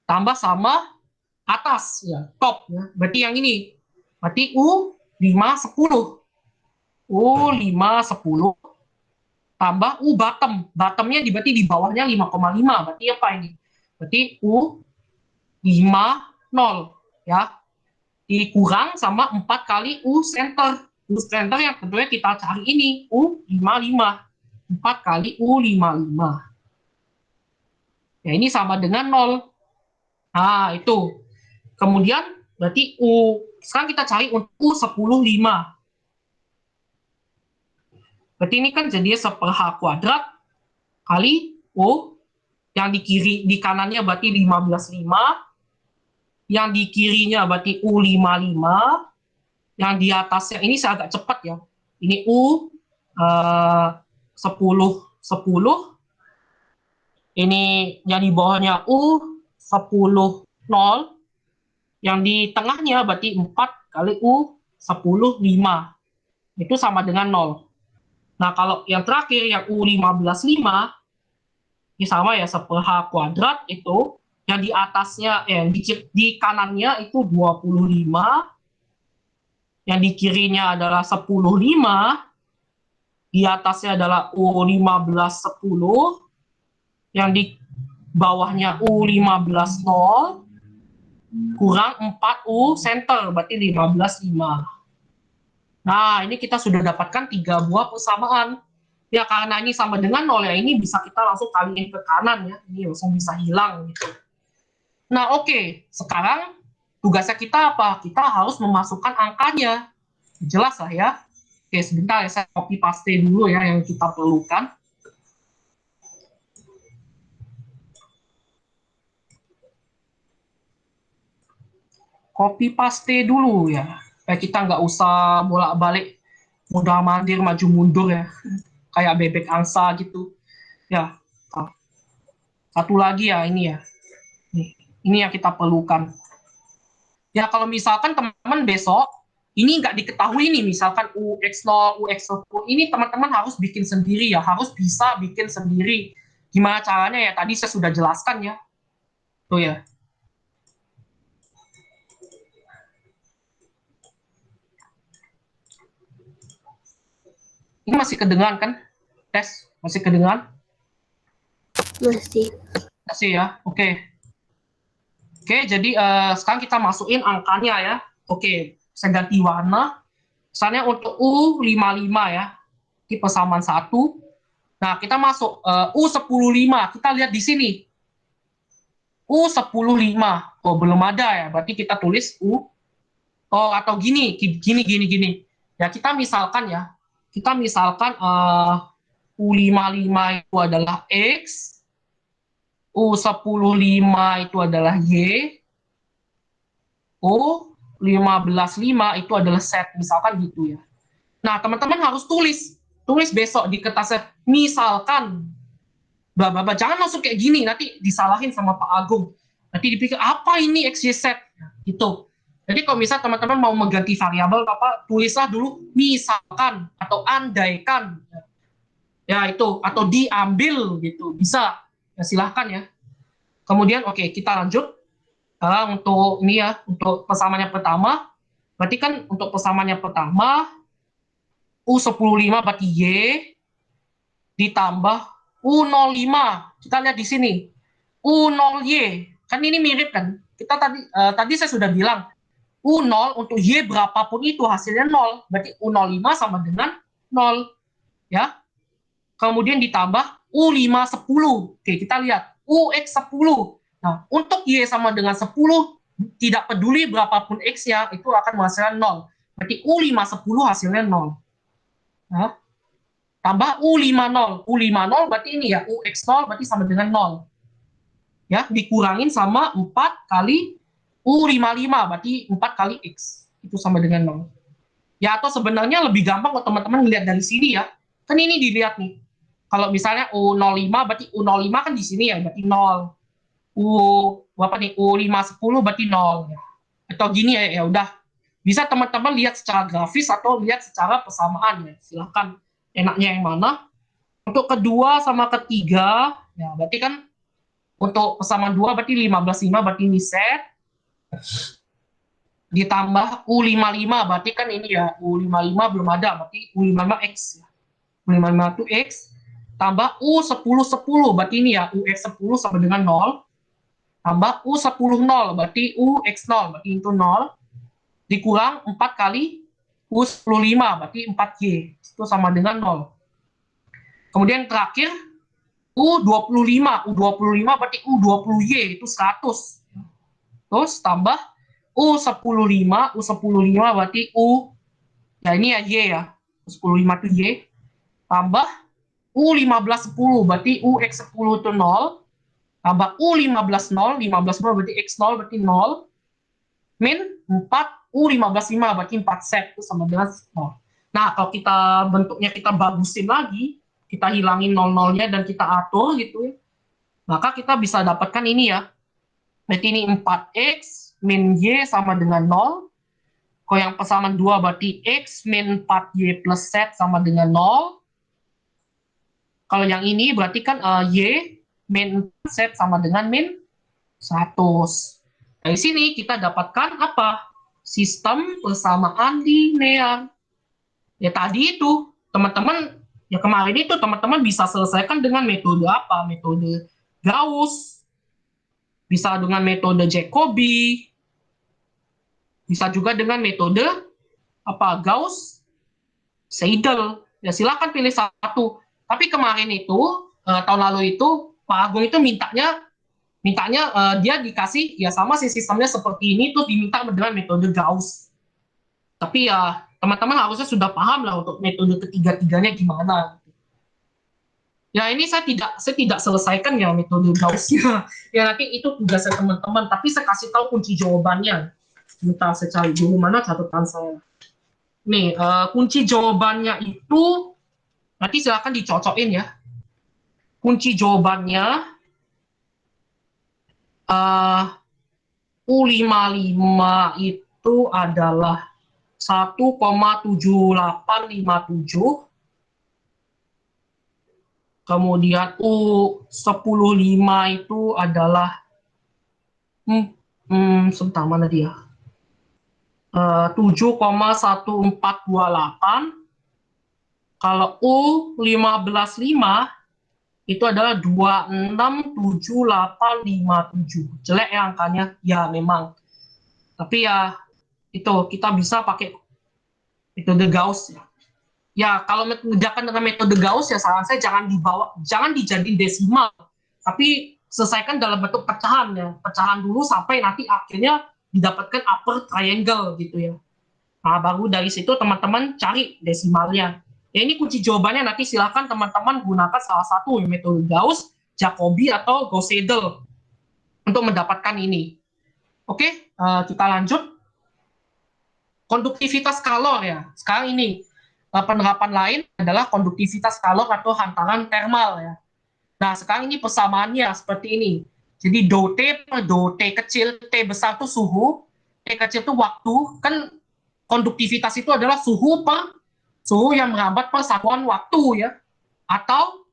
tambah sama atas ya, top ya. Berarti yang ini. Berarti U 510. U510 tambah U bottom. Bottomnya berarti di bawahnya 5,5. Berarti apa ini? Berarti U50 ya. Dikurang sama 4 kali U center. U center yang tentunya kita cari ini U55. 4 kali U55. Ya ini sama dengan 0. Nah itu. Kemudian berarti sekarang kita cari untuk U10,5. Berarti ini kan jadinya 1/h kuadrat kali U. Yang di kanannya berarti 15,5. Yang di kirinya berarti U55. Yang di atasnya ini saya agak cepat ya. Ini U 10. Ini yang di bawahnya U10,0. Yang di tengahnya berarti 4 kali U10,5. Itu sama dengan 0. Nah, kalau yang terakhir yang U15,5 ini sama ya 1/h kuadrat itu. Yang di atasnya di kanannya itu 25. Yang di kirinya adalah 10,5. Di atasnya adalah U15,10. Yang di bawahnya U15,0 kurang 4 U center, berarti 15,5. Nah, ini kita sudah dapatkan 3 buah persamaan. Ya, karena ini sama dengan 0 ya, ini bisa kita langsung kaliin ke kanan ya. Ini langsung bisa hilang gitu. Nah, oke. Sekarang tugasnya kita apa? Kita harus memasukkan angkanya. Jelas lah ya. Oke, sebentar ya, saya copy paste dulu ya yang kita perlukan. copy paste dulu ya. Supaya kita nggak usah bolak-balik modal mandir maju mundur ya. Kayak bebek angsa gitu. Ya, satu lagi ya ini ya. Ini yang kita perlukan. Ya kalau misalkan teman-teman besok ini nggak diketahui nih, misalkan UX0, UX10, ini teman-teman harus bikin sendiri ya, harus bisa bikin sendiri. Gimana caranya ya? Tadi saya sudah jelaskan ya. Tuh ya. Ini masih kedengaran kan? Tes, masih kedengaran? Masih. Masih ya, oke. Oke, jadi sekarang kita masukin angkanya ya. Oke, saya ganti warna. Misalnya untuk U55 ya, di persamaan 1. Nah, kita masuk U105. Kita lihat di sini. U105. Oh, belum ada ya. Berarti kita tulis U. Oh, atau gini. Ya, kita misalkan ya. Kita misalkan U55 itu adalah X. U105 itu adalah Y. U155 itu adalah Z. Misalkan gitu ya. Nah, teman-teman harus tulis besok di kertasnya. Misalkan, jangan langsung kayak gini, nanti disalahin sama Pak Agung. Nanti dipikir apa ini XYZ gitu. Jadi kalau misal teman-teman mau mengganti variabel apa, tulislah dulu misalkan atau andaikan. Ya itu, atau diambil gitu, bisa. Ya silahkan ya. Kemudian oke, kita lanjut. Untuk ini ya, untuk persamaan yang pertama, berarti kan untuk persamaan yang pertama U105 berarti Y ditambah U05. Kita lihat di sini. U0Y. Kan ini mirip kan? Kita tadi saya sudah bilang U0 untuk Y berapapun itu hasilnya 0. Berarti U05 sama dengan 0. Ya. Kemudian ditambah U510. Oke, kita lihat UX10. Nah, untuk Y sama dengan 10, tidak peduli berapapun X-nya, itu akan menghasilkan 0. Berarti U510 hasilnya 0. Nah, tambah U50. U50 berarti ini ya, UX0 berarti sama dengan 0. Ya, dikurangin sama 4 kali U55, berarti 4 kali X. Itu sama dengan 0. Ya, atau sebenarnya lebih gampang kalau teman-teman lihat dari sini ya. Kan ini dilihat nih. Kalau misalnya U05, berarti U05 kan di sini ya, berarti 0. U, apa nih, U510 berarti 0. Ya. Atau gini ya, ya udah. Bisa teman-teman lihat secara grafis atau lihat secara persamaan ya. Silahkan enaknya yang mana. Untuk kedua sama ketiga, ya berarti kan untuk persamaan 2 berarti 15,5 berarti ini set. Ditambah U55 berarti kan ini ya, U55 belum ada, berarti U55X. U55 itu X. Tambah U1010 berarti ini ya, UX10 sama dengan 0. Tambah U10 berarti UX0 berarti itu 0. Dikurang 4 kali U105 berarti 4Y. Itu sama dengan 0. Kemudian terakhir U25. U25 berarti U20Y itu 100. Terus tambah U105. U105 berarti U. Ya ini ya Y ya. U105 itu Y. Tambah U1510 berarti UX10 itu 0. Tambah U15 0. 15 0 berarti X0 berarti 0. Min 4 U15 5 berarti 4 set itu sama dengan 0. Nah, kalau kita bentuknya kita bagusin lagi, kita hilangin 0-0-nya dan kita atur gitu ya, maka kita bisa dapatkan ini ya. Berarti ini 4X min Y sama dengan 0. Kalau yang persamaan 2 berarti X min 4Y plus Z sama dengan 0. Kalau yang ini berarti kan Y min Z sama dengan min 100. Dari sini kita dapatkan apa? Sistem persamaan linear. Ya tadi itu, teman-teman, ya kemarin itu teman-teman bisa selesaikan dengan metode apa? Metode Gauss, bisa dengan metode Jacobi, bisa juga dengan metode apa? Gauss, Seidel. Ya silakan pilih satu. Tapi kemarin itu, tahun lalu itu, Pak Agung itu mintanya dia dikasih ya sama sih sistemnya seperti ini tuh diminta dengan metode Gauss. Tapi ya teman-teman harusnya sudah paham lah untuk metode ketiga-tiganya gimana. Ya ini saya tidak selesaikan ya metode Gauss-nya. Ya nanti itu tugasnya teman-teman, tapi saya kasih tahu kunci jawabannya. Bentar, saya cari dulu mana catatan saya. Nih, kunci jawabannya itu, nanti silahkan dicocokin ya. Kunci jawabannya U55 itu adalah 1,7857. Kemudian U105 itu adalah sebentar mana dia? 7,1428. Kalau U155 itu adalah 267857. Jelek ya angkanya, ya memang. Tapi ya itu kita bisa pakai metode Gauss ya. Ya kalau mengerjakan dengan metode Gauss ya saran saya jangan dijadiin desimal, tapi selesaikan dalam bentuk pecahan ya. Pecahan dulu sampai nanti akhirnya didapatkan upper triangle gitu ya. Nah, baru dari situ teman-teman cari desimalnya. Ya ini kunci jawabannya, nanti silakan teman-teman gunakan salah satu metode Gauss, Jacobi atau Gauss-Seidel untuk mendapatkan ini. Oke, kita lanjut. Konduktivitas kalor ya. Sekarang ini penerapan lain adalah konduktivitas kalor atau hantaran termal ya. Nah, sekarang ini persamaannya seperti ini. Jadi dou T per dou T kecil, T besar itu suhu, T kecil itu waktu. Kan konduktivitas itu adalah suhu yang merambat per satuan waktu ya. Atau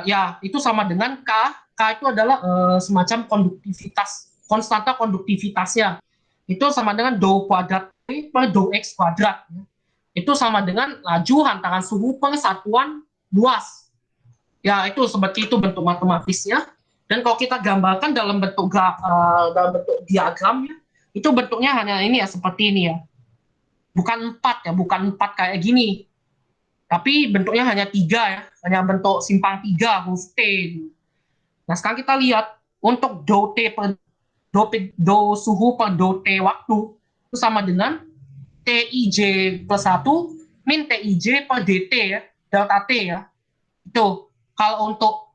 ya itu sama dengan K. K itu adalah semacam konduktivitas, konstanta konduktivitasnya. Itu sama dengan dou kuadrat T per dou X kuadrat. Ya. Itu sama dengan laju hantaran suhu per satuan luas. Ya, itu seperti itu bentuk matematisnya. Dan kalau kita gambarkan dalam bentuk diagram ya, itu bentuknya hanya ini ya, seperti ini ya. Bukan 4 ya, bukan 4 kayak gini. Tapi bentuknya hanya 3 ya, hanya bentuk simpang 3 huruf T. Nah, sekarang kita lihat untuk dou T per dou suhu per dou T waktu itu sama dengan TIJ plus 1 min TIJ per DT ya, delta T ya. Itu kalau untuk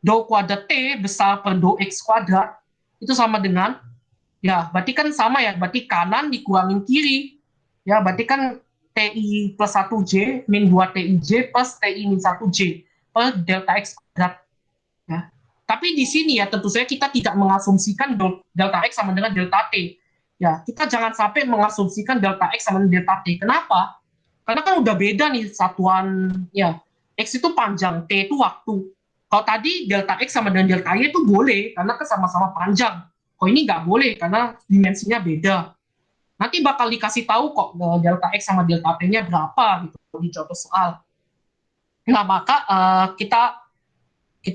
dou kuadrat T besar per dou X kuadrat itu sama dengan, ya berarti kan sama ya, berarti kanan dikurangin kiri. Ya berarti kan TI plus 1J min 2 TIJ plus TI min 1J per delta X kuadrat. Ya. Tapi di sini ya tentu saja kita tidak mengasumsikan delta X sama dengan delta T. Ya, kita jangan sampai mengasumsikan delta X sama dengan delta T. Kenapa? Karena kan udah beda nih satuan ya. X itu panjang, T itu waktu. Kalau tadi delta X sama dengan delta Y itu boleh karena kan sama-sama panjang. Kalau ini nggak boleh karena dimensinya beda. Nanti bakal dikasih tahu kok delta X sama delta T-nya berapa gitu di contoh soal. Nah, maka kita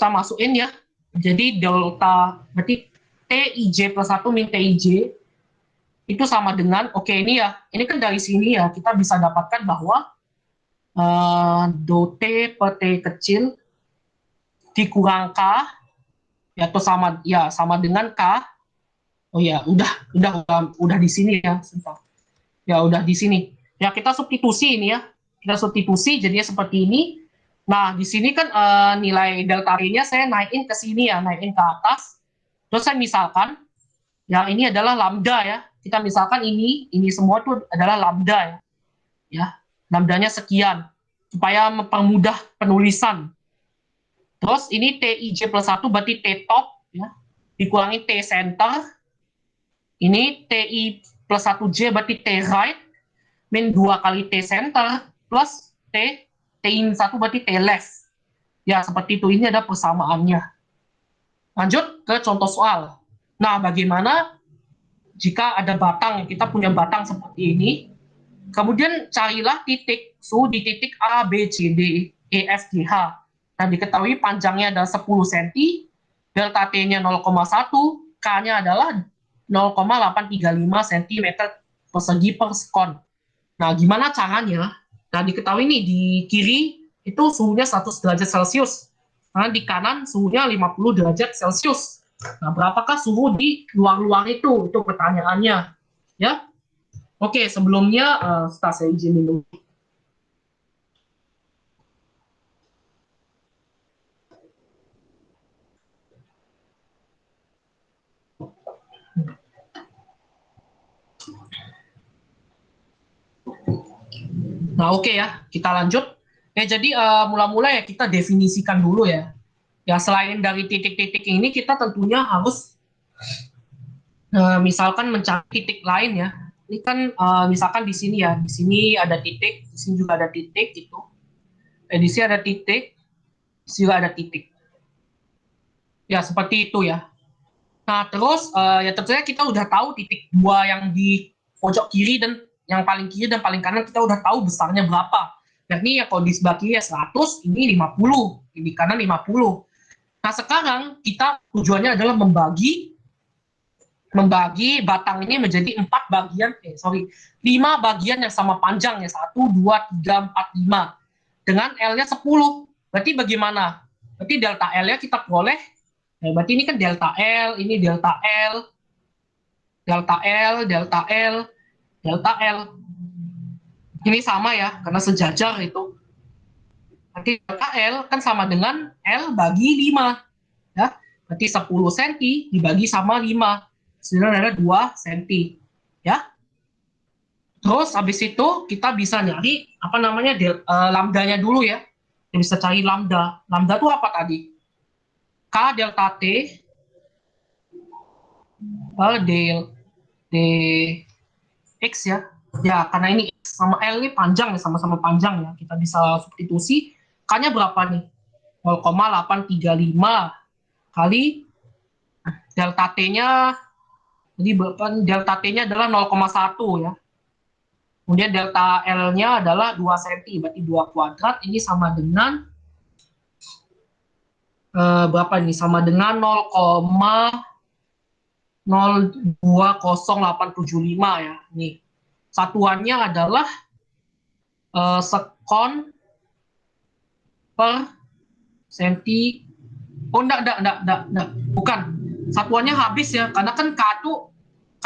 masukin ya. Jadi delta berarti TIJ plus 1 min TIJ itu sama dengan, oke ini ya, ini kan dari sini ya kita bisa dapatkan bahwa dou T per T kecil dikurang K ya atau sama dengan K. Oh ya, udah di sini ya. Ya udah di sini. Ya kita substitusi ini ya. Kita substitusi jadinya seperti ini. Nah, di sini kan nilai delta T-nya saya naikin ke sini ya, naikin ke atas. Terus saya misalkan ya ini adalah lambda ya. Kita misalkan ini semua itu adalah lambda ya. Ya, lambdanya sekian supaya mempermudah penulisan. Terus ini TIJ plus 1 berarti T top ya. Dikurangi T center. Ini TI plus 1J berarti T right min 2 kali T center plus T in 1 berarti T left. Ya, seperti itu. Ini ada persamaannya. Lanjut ke contoh soal. Nah, bagaimana jika ada batang, kita punya batang seperti ini, kemudian carilah titik suhu di titik A, B, C, D, E, F, G, H. Nah, diketahui panjangnya adalah 10 cm, delta T-nya 0,1, K-nya adalah 0,835 cm persegi per sekon. Nah, gimana caranya? Nah, diketahui nih di kiri itu suhunya 100 derajat Celcius. Nah, di kanan suhunya 50 derajat Celcius. Nah, berapakah suhu di luar-luar itu? Itu pertanyaannya. Ya. Oke, sebelumnya saya izin minum. Nah, oke ya, kita lanjut. Ya, jadi mula-mula ya kita definisikan dulu ya. Ya, selain dari titik-titik ini, kita tentunya harus misalkan mencari titik lain ya. Ini kan misalkan di sini ya, di sini ada titik, di sini juga ada titik gitu. Di sini ada titik, di sini juga ada titik. Ya, seperti itu ya. Nah, terus ya tentunya kita udah tahu titik dua yang di pojok kiri dan yang paling kiri dan paling kanan kita udah tahu besarnya berapa. Yakni ya kalau di sebelah kiri ya 100, ini 50, di kanan 50. Nah, sekarang kita tujuannya adalah membagi batang ini menjadi 5 bagian yang sama panjang ya, 1, 2, 3, 4, 5 dengan L-nya 10. Berarti bagaimana? Berarti delta L-nya kita boleh, berarti ini kan delta L, ini delta L, delta L, delta L, delta L. Ini sama ya, karena sejajar itu. Nanti delta L kan sama dengan L bagi 5. Ya. Berarti 10 cm dibagi sama 5. Sebenarnya ada 2 cm. Ya. Terus habis itu kita bisa nyari apa namanya lambdanya dulu ya. Kita bisa cari lambda. Lambda itu apa tadi? K delta T del d X ya. Ya, karena ini X sama L ini panjang ya, sama-sama panjang ya. Kita bisa substitusi. K-nya berapa nih? 0,835 kali delta T-nya, jadi delta T-nya adalah 0,1 ya. Kemudian delta L-nya adalah 2 cm, berarti 2 kuadrat. Ini sama dengan berapa ini? Sama dengan 0,020875 ya. Nih, satuannya adalah sekon per senti. Oh, enggak. Bukan. Satuannya habis ya, karena kan K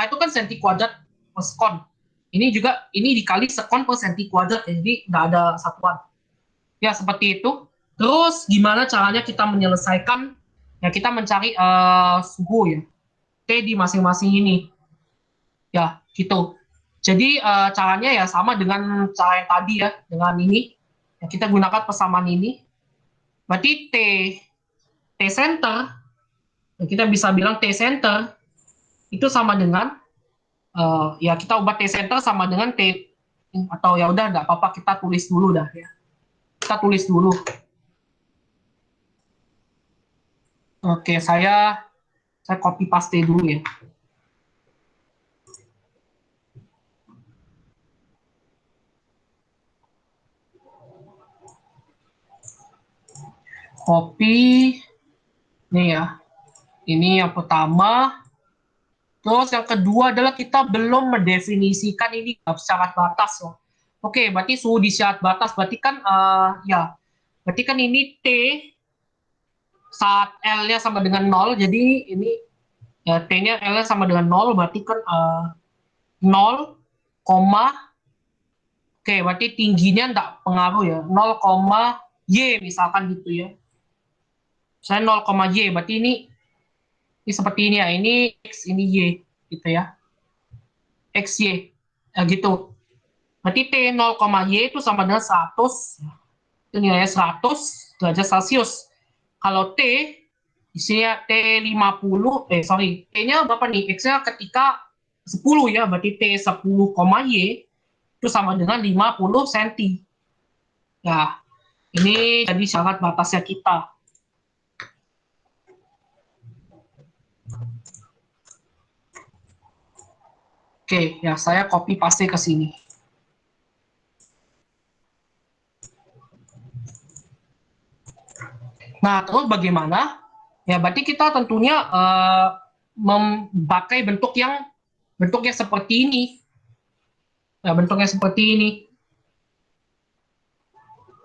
itu kan senti kuadrat per sekon. Ini juga, ini dikali sekon per senti kuadrat, ya, jadi nggak ada satuan. Ya, seperti itu. Terus, gimana caranya kita menyelesaikan? Ya, kita mencari suhu ya. T di masing-masing ini. Ya, gitu. Jadi, caranya ya sama dengan cara yang tadi ya, dengan ini. Ya, kita gunakan persamaan ini. Berarti T center, ya kita bisa bilang T center itu sama dengan ya kita ubah T center sama dengan T, atau ya udah nggak apa-apa kita tulis dulu dah ya. Kita tulis dulu. Oke, saya copy paste dulu ya. Copy ini ya. Ini yang pertama. Terus yang kedua adalah kita belum mendefinisikan ini syarat batas ya. Oke, berarti suhu di syarat batas berarti kan ya berarti kan ini T saat L-nya sama dengan 0, jadi ini ya, T-nya L-nya sama dengan 0, berarti kan 0, oke, berarti tingginya enggak pengaruh ya, 0, Y misalkan gitu ya. Saya 0, Y, berarti ini seperti ini ya, ini X, ini Y gitu ya. X, Y, ya gitu. Berarti T 0, Y itu sama dengan 100, itu nilainya 100 derajat Celcius. Kalau T, isinya T 50, T-nya berapa nih? X-nya ketika 10 ya, berarti T 10, Y itu sama dengan 50 cm. Ya, ini jadi syarat batasnya kita. Oke, ya saya copy paste ke sini. Nah, terus bagaimana? Ya, berarti kita tentunya memakai bentuknya seperti ini. Ya, bentuknya seperti ini.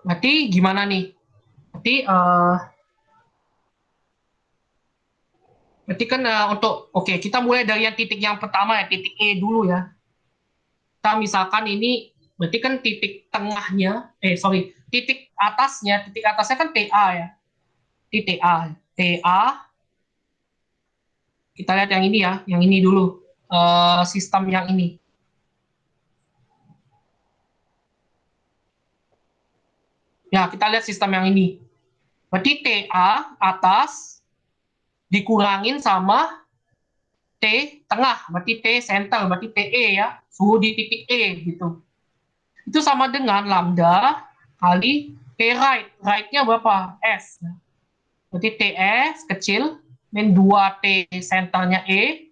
Berarti gimana nih? Berarti kan oke, kita mulai dari yang titik yang pertama ya, titik E dulu ya. Kita misalkan ini berarti kan titik tengahnya, titik atasnya kan TA ya. Titik A, TA. Kita lihat yang ini ya, yang ini dulu. Sistem yang ini. Ya, kita lihat sistem yang ini. Berarti TA atas dikurangin sama T tengah, berarti T center, berarti TE ya, suhu di titik E gitu. Itu sama dengan lambda kali T right. Right-nya berapa? S. Berarti TS kecil, min 2T centernya E,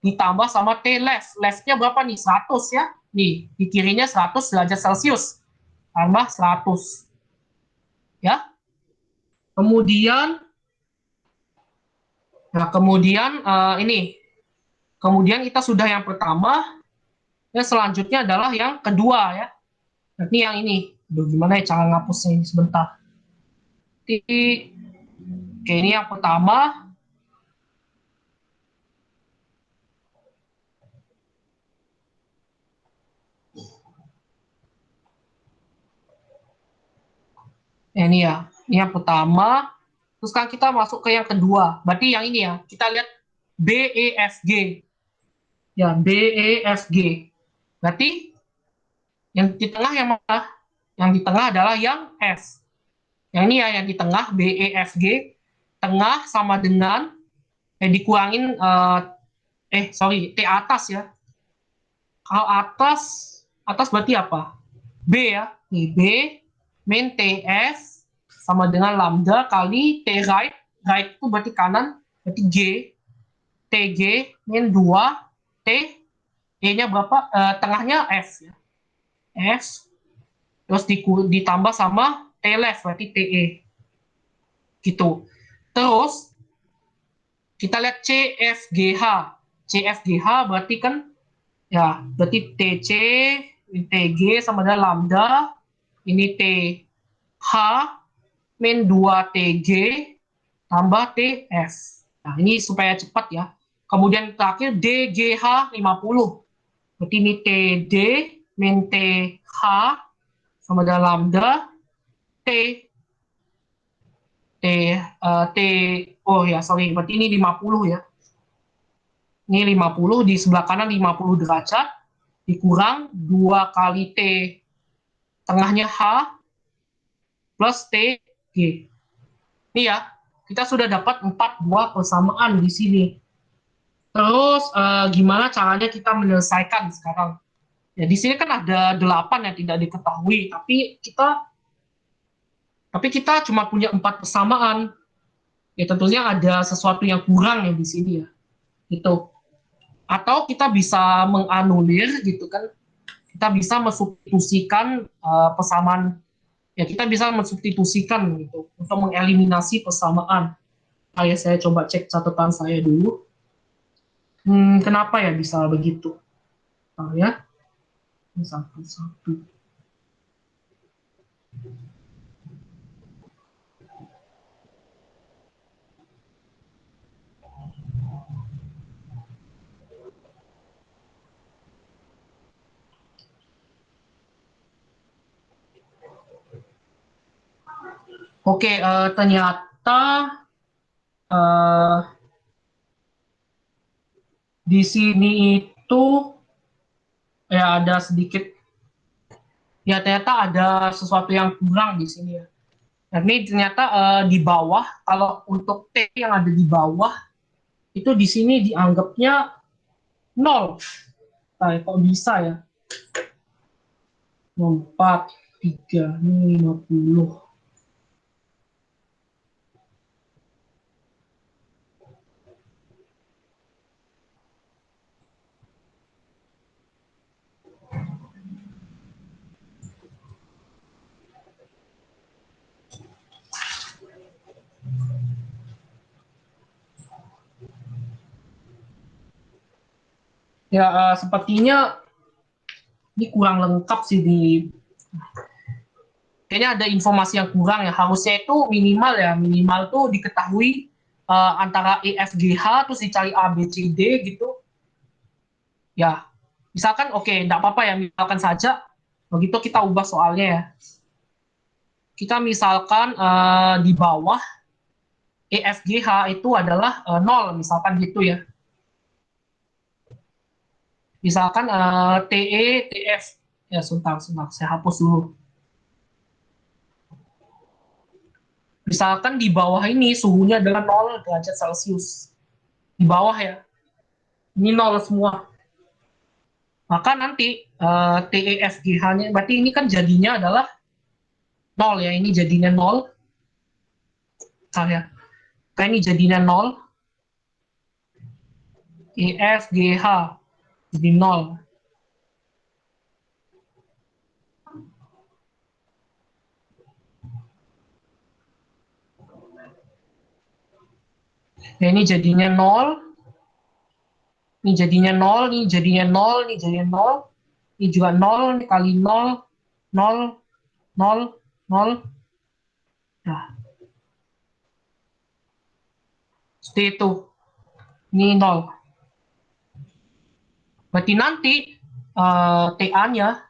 ditambah sama T less. Less-nya berapa nih? 100 ya. Nih, di kirinya 100 derajat Celcius. Tambah 100. Ya. Kemudian, ini. Kemudian kita sudah yang pertama, dan selanjutnya adalah yang kedua ya. Ini yang ini. Aduh, gimana ya cara ngapusnya ini sebentar. Oke, ini yang pertama. Ini ya, ini yang pertama. Terus kan kita masuk ke yang kedua. Berarti yang ini ya, kita lihat BEFG. Ya, BEFG. Berarti yang di tengah yang mana? Yang di tengah adalah yang S. Yang ini ya, yang di tengah BEFG. Tengah sama dengan, dikurangin, sorry, T atas ya. Kalau atas berarti apa? B ya. Nih, B min TS sama dengan lambda kali T right. Right itu berarti kanan, berarti G. TG min 2 T. E-nya berapa? Tengahnya S ya. S. Terus ditambah sama T left, berarti TE. Gitu. Terus, kita lihat CFGH. CFGH berarti kan, ya, berarti TC, TG sama dengan lambda, ini TH, min 2TG, tambah TS. Nah, ini supaya cepat ya. Kemudian terakhir DGH 50. Berarti ini TD, min TH, sama dengan lambda, T, T, T, oh ya, sorry, berarti ini 50 ya. Ini 50, di sebelah kanan 50 derajat, dikurang 2 kali T tengahnya H plus T G. Ini ya, kita sudah dapat 4 buah persamaan di sini. Terus gimana caranya kita menyelesaikan sekarang? Ya di sini kan ada 8 yang tidak diketahui, tapi kita cuma punya 4 persamaan. Ya tentunya ada sesuatu yang kurang ya di sini ya. Gitu. Atau kita bisa menganulir gitu kan. Kita bisa mensubstitusikan persamaan, ya kita bisa mensubstitusikan gitu untuk mengeliminasi persamaan. Ayo saya coba cek catatan saya dulu. Kenapa ya bisa begitu? Ya, satu. Oke, ternyata uh, di sini itu ya ada sedikit, ya ternyata ada sesuatu yang kurang di sini ya. Dan ini ternyata di bawah, kalau untuk T yang ada di bawah itu di sini dianggapnya 0. Nah, kok bisa ya? 4, 3, ini 50. Ya, sepertinya ini kurang lengkap sih kayaknya ada informasi yang kurang ya. Harusnya itu minimal tuh diketahui antara EFGH terus dicari A B C D gitu. Ya, misalkan oke, enggak apa-apa ya, misalkan saja begitu kita ubah soalnya ya. Kita misalkan di bawah EFGH itu adalah 0 misalkan gitu ya. Misalkan TE, TF, ya sebentar, saya hapus dulu. Misalkan di bawah ini suhunya adalah 0 derajat Celcius. Di bawah ya. Ini 0 semua. Maka nanti TEFGH-nya, berarti ini kan jadinya adalah 0 ya. Ini jadinya 0. Ya. Kayak ini jadinya 0. EFGH jadi 0. Ya, ini jadinya 0. Ini jadinya 0, ini jadinya 0, ini jadinya 0. Ini juga 0, ini kali 0, 0, 0, 0. Nah, seperti itu. Ini 0. Berarti nanti TA-nya,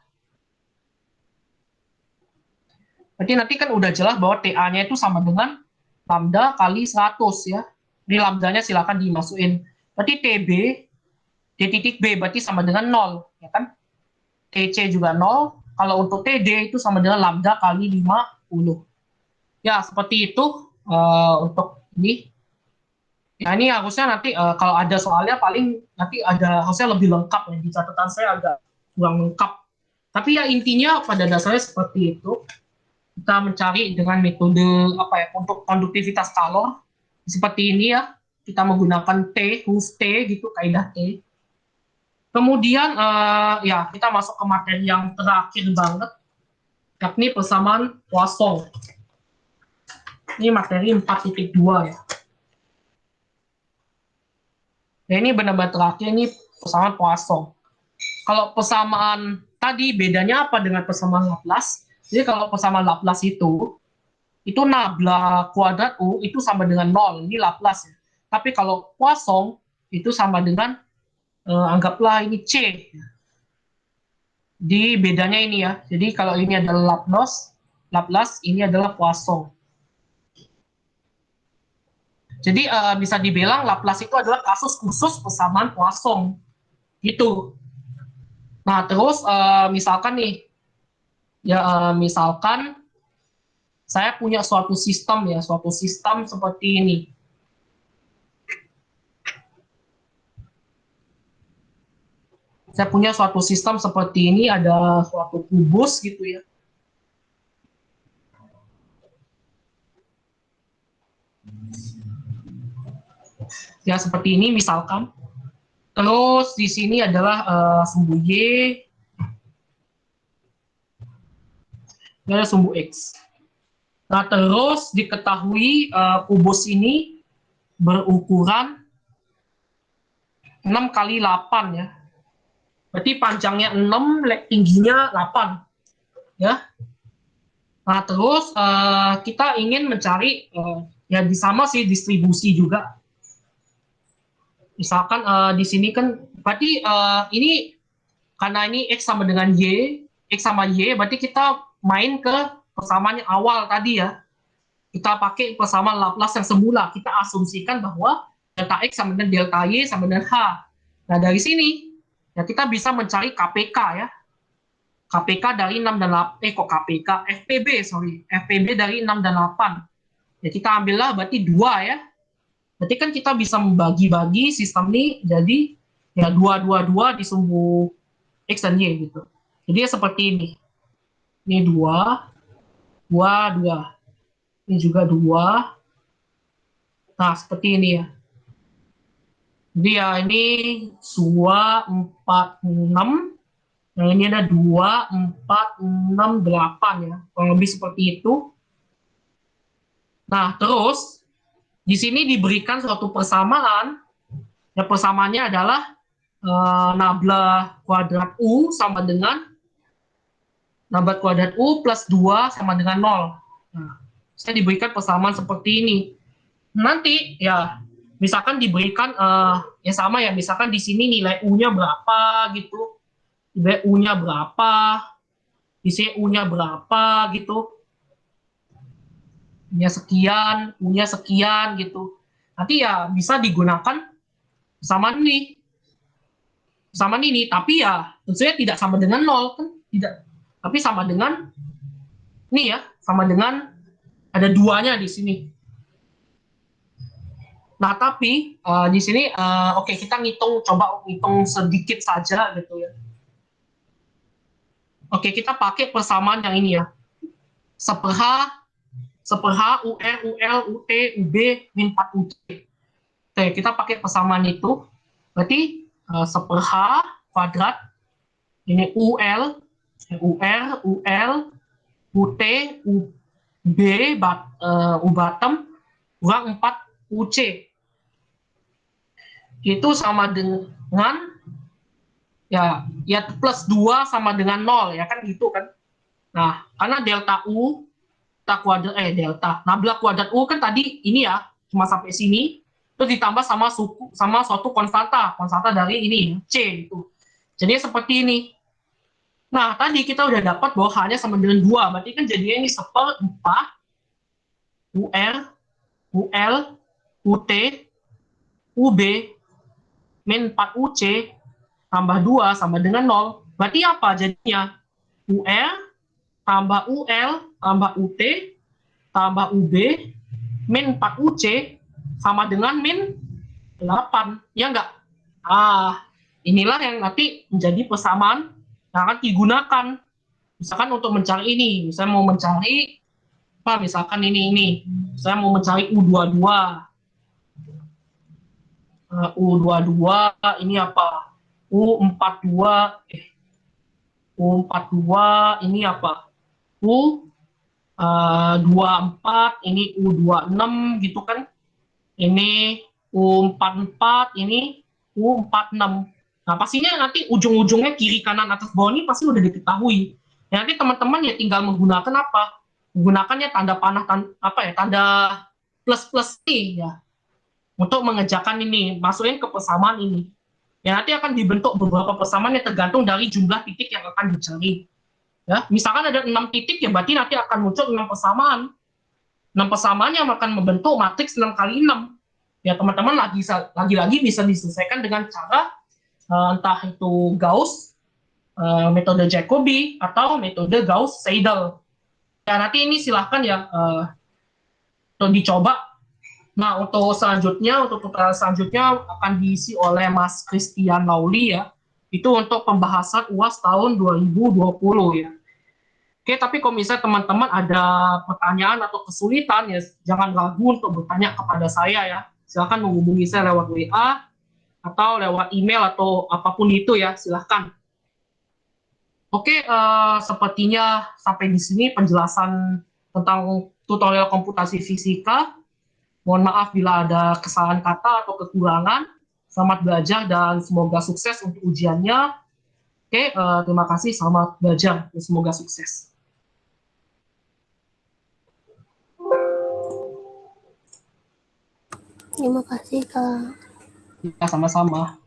berarti nanti kan udah jelas bahwa TA-nya itu sama dengan lambda kali 100 ya. Ini lambdanya silakan dimasukin. Berarti TB, T titik B berarti sama dengan 0, ya kan? TC juga 0. Kalau untuk TD itu sama dengan lambda kali 50. Ya, seperti itu untuk ini. Ya, ini harusnya nanti kalau ada soalnya paling nanti ada harusnya lebih lengkap ya. Di catatan saya agak kurang lengkap. Tapi ya intinya pada dasarnya seperti itu. Kita mencari dengan metode apa ya untuk konduktivitas kalor seperti ini ya. Kita menggunakan T, rules T gitu, kaidah T. Kemudian ya kita masuk ke materi yang terakhir banget, yakni persamaan Poisson. Ini materi 4.2 ya. Ya ini benar-benar terakhir, ini persamaan Poisson. Kalau persamaan tadi bedanya apa dengan persamaan Laplace? Jadi kalau persamaan Laplace itu nabla kuadrat U itu sama dengan 0, ini Laplace ya. Tapi kalau Poisson itu sama dengan anggaplah ini C. Di bedanya ini ya. Jadi kalau ini adalah Laplace ini adalah Poisson. Jadi bisa dibilang Laplace itu adalah kasus khusus persamaan Poisson. Gitu. Nah, terus misalkan nih ya misalkan saya punya suatu sistem ya, suatu sistem seperti ini. Saya punya suatu sistem seperti ini, ada suatu kubus gitu ya. Ya seperti ini misalkan. Terus di sini adalah sumbu Y, ini ada sumbu X. Nah terus diketahui kubus ini berukuran 6 kali 8 ya. Berarti panjangnya 6, tingginya 8. Ya. Nah terus kita ingin mencari ya sama sih distribusi juga. Misalkan di sini kan berarti ini karena ini X sama dengan Y, X sama Y, berarti kita main ke persamaan yang awal tadi ya. Kita pakai persamaan Laplace yang semula. Kita asumsikan bahwa delta X sama dengan delta Y sama dengan H. Nah dari sini ya kita bisa mencari KPK ya. KPK dari 6 dan 8, kok KPK? FPB, sorry. FPB dari 6 dan 8. Ya kita ambillah berarti 2 ya. Berarti kan kita bisa membagi-bagi sistem ini jadi ya 2 di sumbu X dan Y gitu. Jadi ya seperti ini. Ini 2, 2, 2. Ini juga 2. Nah, seperti ini ya. Jadi ya ini 2, 4, 6. Nah, ini ada 2, 4, 6, 8 ya. Kurang lebih seperti itu. Nah, terus di sini diberikan suatu persamaan. Ya, persamaannya adalah nabla kuadrat U sama dengan nabla kuadrat U plus 2 sama dengan 0. Nah, saya diberikan persamaan seperti ini. Nanti ya misalkan diberikan ya sama ya, misalkan di sini nilai U-nya berapa gitu. Nilai U-nya berapa, di sini U-nya berapa gitu. U-nya sekian, U-nya sekian gitu. Nanti ya bisa digunakan persamaan ini. Persamaan ini, tapi ya tentunya tidak sama dengan 0 kan, tidak. Tapi sama dengan ini ya, sama dengan Ada duanya di sini. Nah, tapi di sini oke, kita coba ngitung sedikit saja gitu ya. Oke, kita pakai persamaan yang ini ya. 1/H UR UL UT UB min 4 UC. Oke, kita pakai persamaan itu. Berarti 1/H kuadrat ini UL UR UL UT UB U bottom kurang 4 UC. Itu sama dengan ya plus 2 sama dengan 0 ya kan gitu kan. Nah, karena delta U delta kuadrat nabla kuadrat U kan tadi ini ya cuma sampai sini, terus ditambah sama suatu konstanta dari ini C itu. Jadi seperti ini. Nah, tadi kita udah dapat bahwa H-nya sama dengan 2, berarti kan jadinya ini 1/4 UR UL UT UB min 4 UC tambah 2 sama dengan 0. Berarti apa jadinya? UR tambah UL tambah UT tambah UB min 4 UC sama dengan min 8. Ya enggak? Inilah yang nanti menjadi persamaan yang akan digunakan. Misalkan untuk mencari ini, misalnya mau mencari misalkan ini. Saya mau mencari U22. U22 ini apa? U42 U42 ini apa? U24 ini U26 gitu kan. Ini U44 ini U46. Nah, pastinya nanti ujung-ujungnya kiri kanan atas bawah ini pasti udah diketahui. Ya, nanti teman-teman ya tinggal menggunakan apa? Menggunakannya tanda panah tanda plus nih ya untuk mengerjakan ini, masukin ke persamaan ini. Ya nanti akan dibentuk beberapa persamaan yang tergantung dari jumlah titik yang akan dicari. Ya, misalkan ada 6 titik ya berarti nanti akan muncul 6 persamaan. 6 persamaan yang akan membentuk matriks 6 kali 6. Ya teman-teman lagi-lagi bisa diselesaikan dengan cara entah itu Gauss, metode Jacobi atau metode Gauss-Seidel. Ya nanti ini silahkan ya untuk dicoba. Nah untuk tutorial selanjutnya akan diisi oleh Mas Christian Lauli ya. Itu untuk pembahasan UAS tahun 2020 ya. Oke, tapi kalau misalnya teman-teman ada pertanyaan atau kesulitan ya jangan ragu untuk bertanya kepada saya ya. Silakan menghubungi saya lewat WA atau lewat email atau apapun itu ya, silahkan. Oke, sepertinya sampai di sini penjelasan tentang tutorial komputasi fisika. Mohon maaf bila ada kesalahan kata atau kekurangan. Selamat belajar dan semoga sukses untuk ujiannya. Oke, terima kasih, selamat belajar dan semoga sukses. Terima kasih, Kak. Ya, sama-sama.